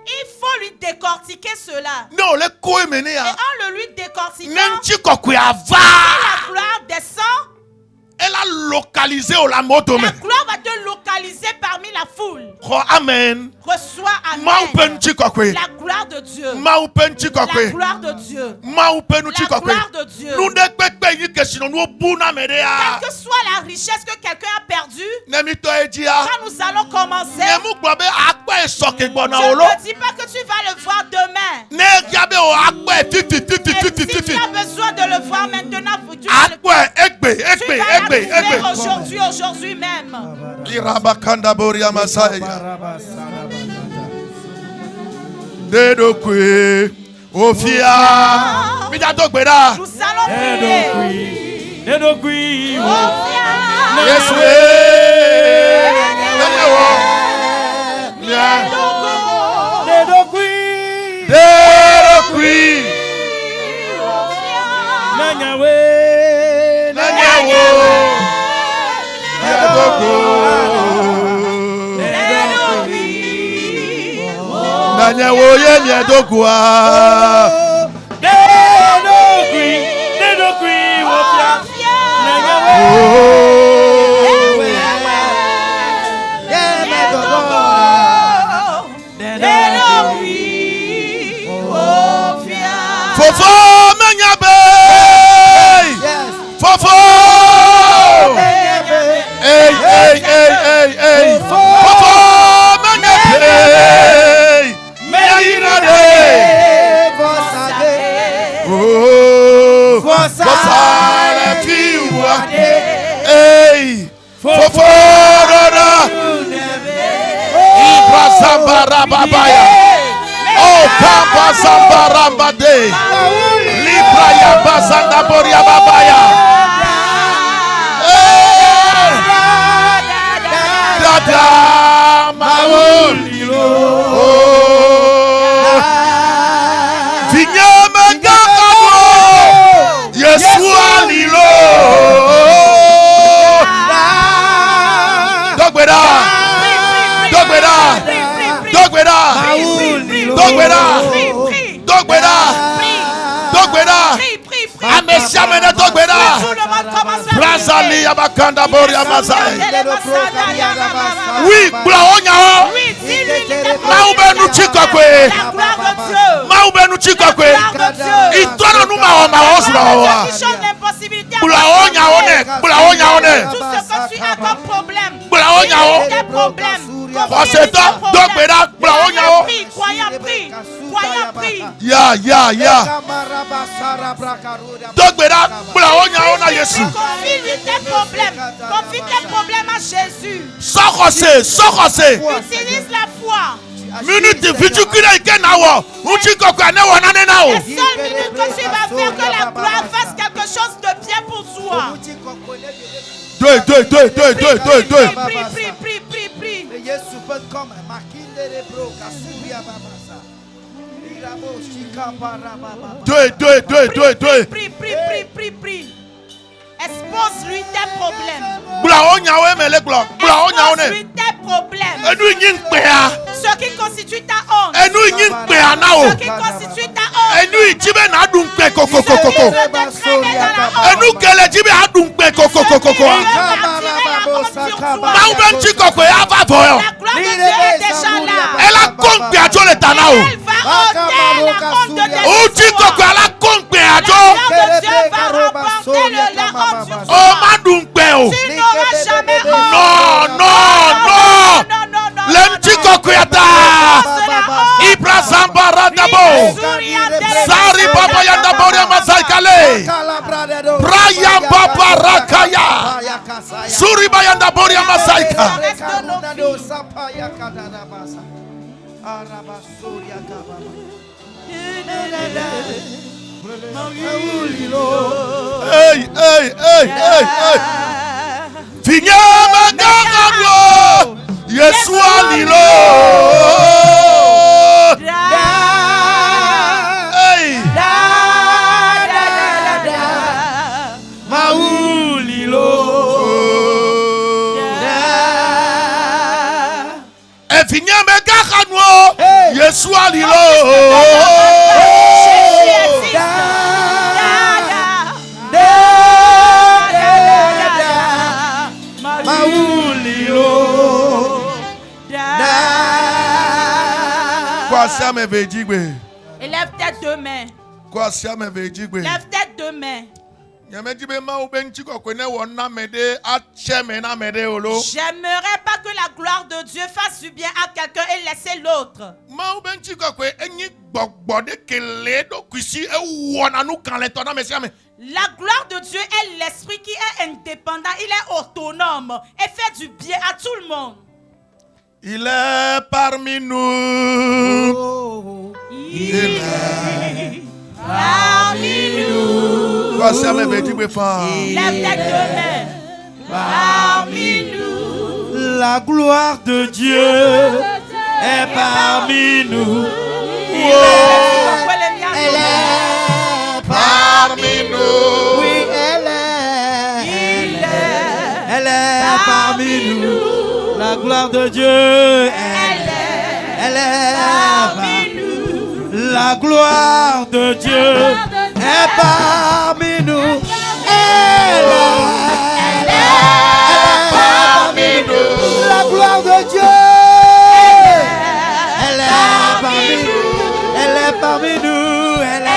il faut lui décortiquer cela. Et en le lui décortiquant, la gloire descend. Elle a localisé la gloire va te localiser parmi la foule. Amen. Reçois amen. La gloire de Dieu. La gloire de Dieu. La gloire de Dieu. Quelle que soit la richesse que quelqu'un a perdue, quand nous allons commencer, je ne dis pas que tu vas le voir demain. Et si tu as besoin de le voir maintenant, tu vas aujourd'hui même. Nous allons prier. Oh, Papa Sambarambade, Braya Bazanda Boria Babaya. Dada Maulilo. Vinyama Gakabo. Yeshua Lilo. Dogbeda. Dogbeda. Dogbeda. Dogbeda. Dogbeda. Dogbeda. Amesia mene Dogbeda. Brazali Abakanda Boria Mazai. Oui, Blaonya. Maubenu Chikakwe. Maubenu Chikakwe. Itono Numa Maosra. Blaonya one. Blaonya one. Tout ce que tu as comme problème. Blaonya one. Des problèmes. Dogbeda. Blaonya one. Croyant prie. Croyant prie. Ya. Dogbeda. Blaonya one Yesu. Confie tes problèmes. Confie tes problèmes à Jésus. Sokose. Utilise la foi. Minute vitukira ikenawo. Uchikokwa ne wonane nao. Les seules minutes que tu vas faire que la gloire fasse quelque chose de bien pour toi. Deux. Prie. Prie. Expose-lui tes problèmes. Expose-lui tes problèmes. Ce qui constitue ta honte. Ce qui constitue ta honte. Elle a compté à Dieu le Tanao. Elle va ôter la honte de tes Elle a compté à Dieu. Dieu va remporter la honte sur toi. Oh, Madoumpeo. Tu n'auras jamais honte. Non. L'Emtikokuyata. Ibra Zambara Dabo. Sari Baba Yandaboria Mazaikale. Brian Baba Rakaya. Suri Bayandaboria Mazaika. Hey. Vinyama Gagabo. Yeshua Lilo. Hey. Maulilo. Vinyama Gagabo. Yeshua Lilo. Lève tes deux mains. Lève tes deux mains. J'aimerais pas que la gloire de Dieu fasse du bien à quelqu'un et laisser l'autre. La gloire de Dieu est l'esprit qui est indépendant, il est autonome et fait du bien à tout le monde. Il est parmi nous. Il est parmi nous. Lève tes deux mains. Parmi nous. La gloire de Dieu est parmi nous. Elle est parmi nous. Oui, elle est parmi nous. La gloire de Dieu, elle est parmi nous. La gloire de Dieu est parmi nous. Elle est parmi nous. La gloire de Dieu, elle est parmi nous. Elle est parmi nous. Elle est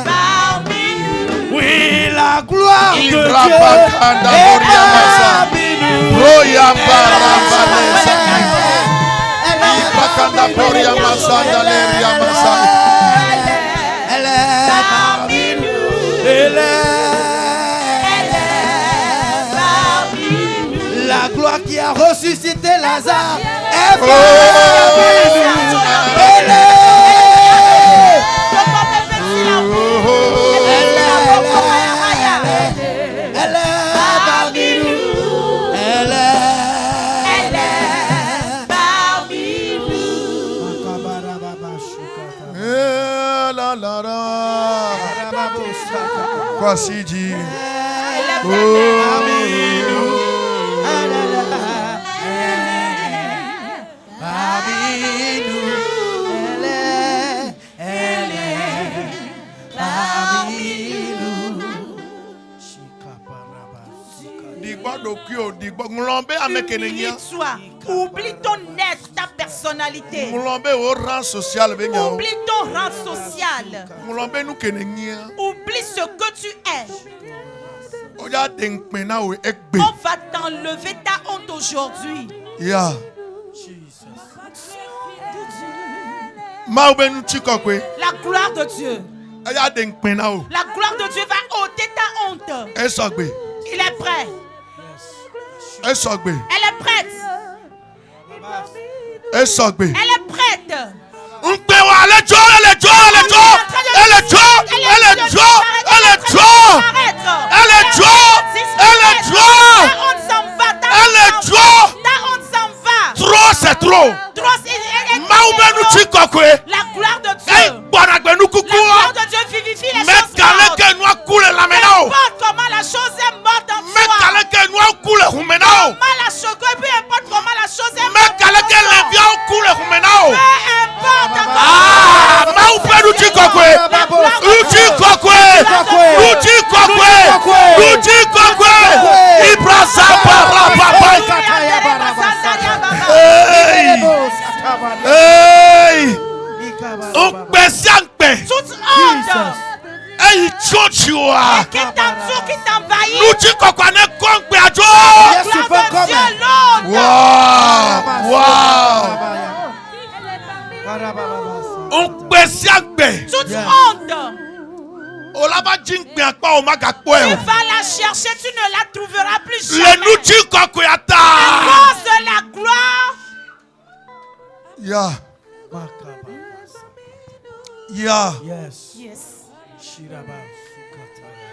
parmi nous. Oui, la gloire de Dieu est parmi nous. Roya Barabanesa. Bakanda Boria Masanda Leria Masai. Elle est parmi nous. Elle est parmi nous. La gloire qui a ressuscité Lazare est parmi nous. Elle est Quoi si dit? Oublie ton être, ta personnalité. Oublie ton rang social. Oublie ce que tu es. On va t'enlever ta honte aujourd'hui. Yeah. La gloire de Dieu. La gloire de Dieu va ôter ta honte. Il est prêt. Elle est prête. Elle est prête. Trop, c'est trop. La gloire de Dieu. La gloire de Dieu vivifie les choses mortes. Peu importe comment la chose est morte en toi. Peu importe comment la chose est morte en toi. Toute honte qui t'envahit. Toute honte. Tu vas la chercher, tu ne la trouveras plus jamais. À cause de la gloire. Yeah. Yeah. Yes.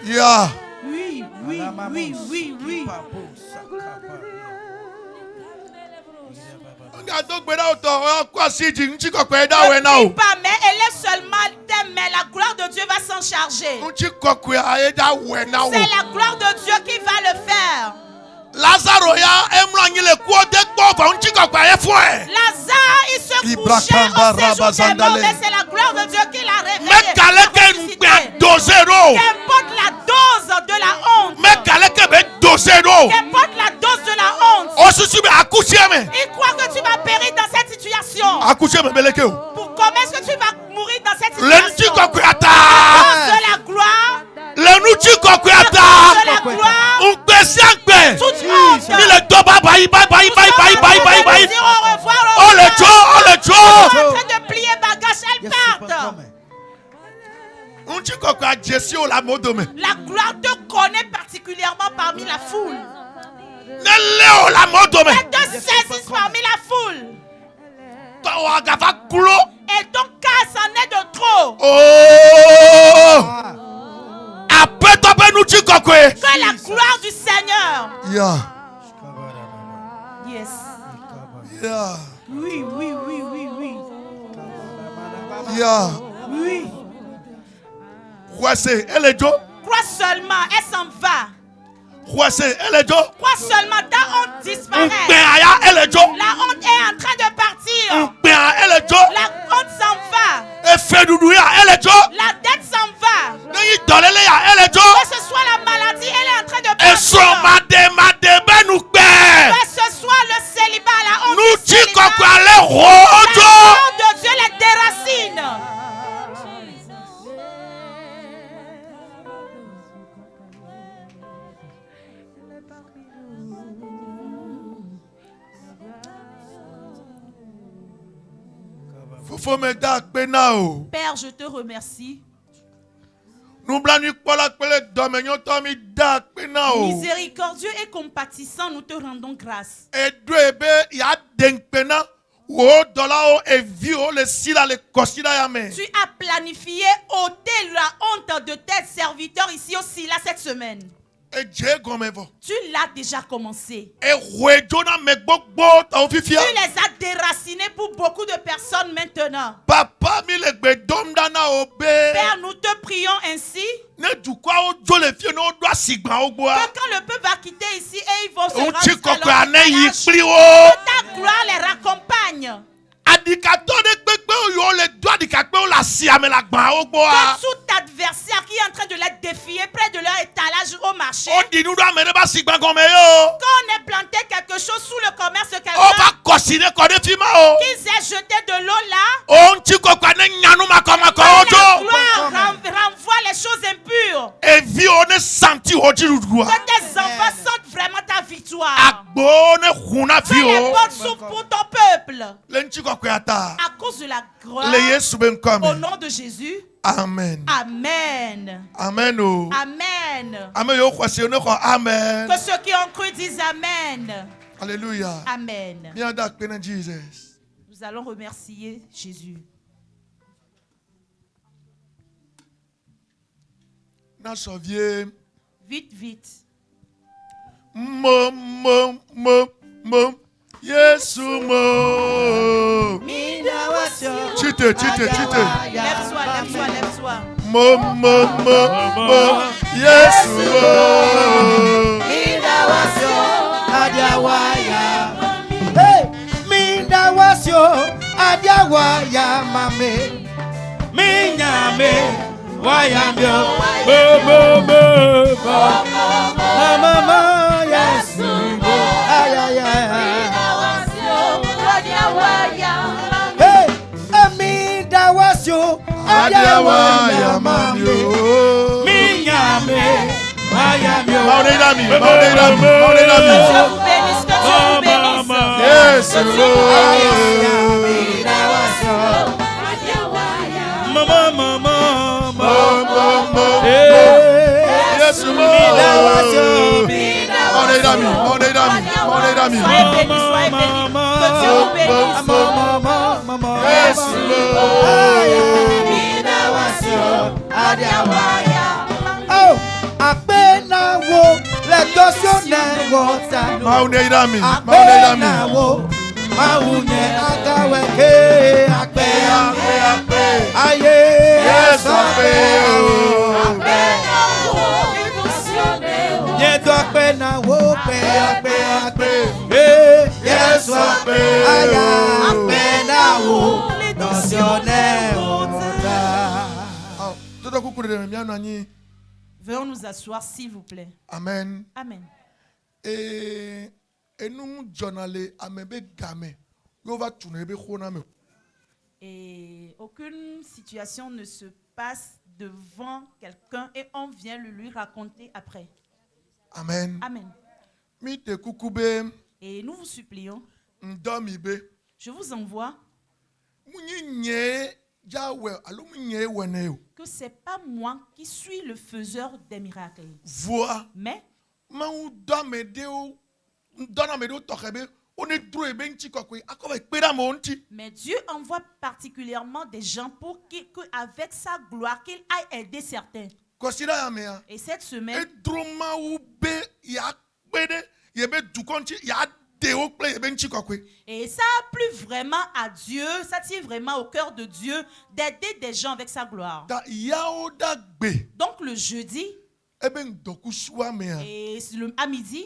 Yeah. Oui. Ne prie pas, mais elle est seulement thème, mais la gloire de Dieu va s'en charger. C'est la gloire de Dieu qui va le faire. Lazare, il se couchait au séjour des morts, mais c'est la gloire de Dieu qui l'a réveillé. Qu'importe la dose de la honte. Qu'importe la dose de la honte. Il croit que tu vas périr dans cette situation. Comment est-ce que tu vas mourir dans cette situation? À cause de la gloire. À cause de la gloire. Toute honte. Oh le Dieu, en train de plier bagage, elle part. La gloire te connaît particulièrement parmi la foule. Elle te saisit parmi la foule. Et ton cas s'en est de trop. Que la gloire du Seigneur. Yeah. Yes. Yeah. Oui. Yeah. Oui. Crois seulement, elle s'en va. Crois seulement, ta honte disparaît. La honte est en train de partir. La honte s'en va. La dette s'en va. Que ce soit la maladie, elle est en train de partir. Que ce soit le célibat, la honte du célibat. La honte de Dieu les déracine. Père, je te remercie. Miséricordieux et compatissant, nous te rendons grâce. Tu as planifié ôter la honte de tes serviteurs ici au Sila cette semaine. Tu l'as déjà commencé. Tu les as déracinés pour beaucoup de personnes maintenant. Papa, Père, nous te prions ainsi que quand le peuple va quitter ici et ils vont se rendre à leur village, que ta gloire les raccompagne. Que tout adversaire qui est en train de les défier près de leur étalage au marché, quand on ait planté quelque chose sous le commerce de quelqu'un, qu'ils aient jeté de l'eau là, que la gloire renvoie les choses impures, que tes enfants sentent vraiment ta victoire, que les portes s'ouvrent pour ton peuple. À cause de la gloire, au nom de Jésus. Amen. Amen. Amen. Amen. Amen. Que ceux qui ont cru disent Amen. Alléluia. Amen. Nous allons remercier Jésus. Vite, vite. Yesu mo. Chite. Lève-toi. Yesu mo. Hey, minda wasio adiawaya mame. Minyame wayambio. Mama Yesu mo. Hey, minda wasio adiawaya mame. Minyame wayambio. Que Dieu vous bénisse, que Dieu vous bénisse. Yes, Oh, apena wo le dosione wota. Apena wo maunye agaweke akpe. Aye yes Yedo apena wo akpe. Yes aya apena wo le dosione wota. Veuillons nous asseoir, s'il vous plaît. Amen. Amen. Et nous journalé amebe game. Et aucune situation ne se passe devant quelqu'un et on vient le lui raconter après. Amen. Amen. Et nous vous supplions, je vous envoie que ce n'est pas moi qui suis le faiseur des miracles. Mais Dieu envoie particulièrement des gens pour qu'avec sa gloire, qu'il aille aider certains. Et cette semaine, et ça a plu vraiment à Dieu, ça tient vraiment au cœur de Dieu d'aider des gens avec sa gloire. Donc le jeudi, et à midi,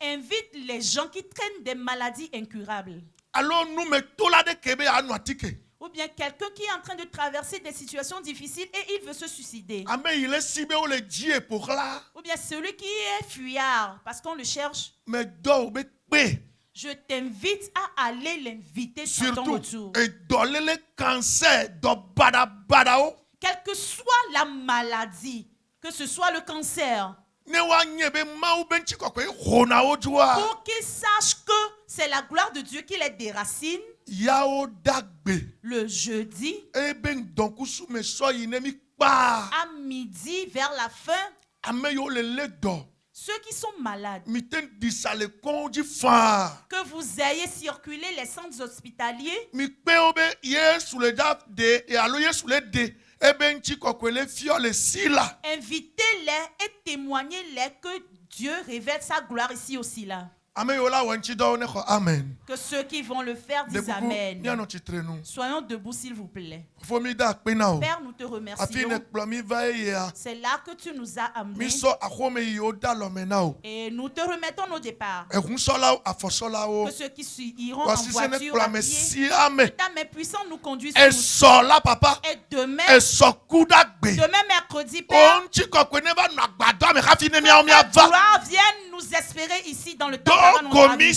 invite les gens qui traînent des maladies incurables. Ou bien quelqu'un qui est en train de traverser des situations difficiles et il veut se suicider. Ou bien celui qui est fuyard parce qu'on le cherche. Je t'invite à aller l'inviter sur ton retour. Quelle que soit la maladie, que ce soit le cancer, pour qu'il sache que c'est la gloire de Dieu qui les déracine. Le jeudi, à midi, vers la fin, ceux qui sont malades, que vous ayez circulé les centres hospitaliers, invitez-les et témoignez-les que Dieu révèle sa gloire ici aussi là. Amen. Que ceux qui vont le faire disent Amen. Soyons debout s'il vous plaît. Père, nous te remercions. C'est là que tu nous as amenés. Et nous te remettons nos départs. Que ceux qui iront en voiture à pied, que ta main puissante nous conduise. Et demain mercredi, Père, gloire vienne nous espérer ici dans le temps avant notre arrivée.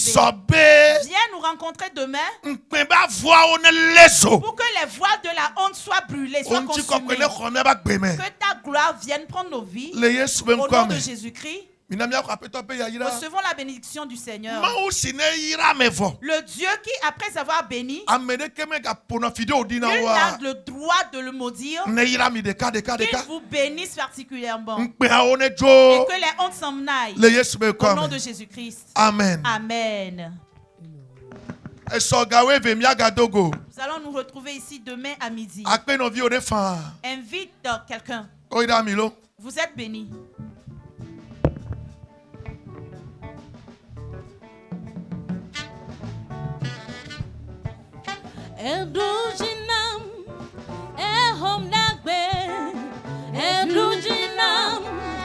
Viens nous rencontrer demain pour que les voiles de la honte soient brûlées, soient consumées. Que ta gloire vienne prendre nos vies. Au nom de Jésus-Christ, recevons la bénédiction du Seigneur. Le Dieu qui, après avoir béni, il a le droit de le maudire. Qu'il vous bénisse particulièrement. Et que les hontes s'en aillent. Au nom de Jésus-Christ. Amen. Amen. Nous allons nous retrouver ici demain à midi. Invite quelqu'un. Vous êtes bénis. Eldojin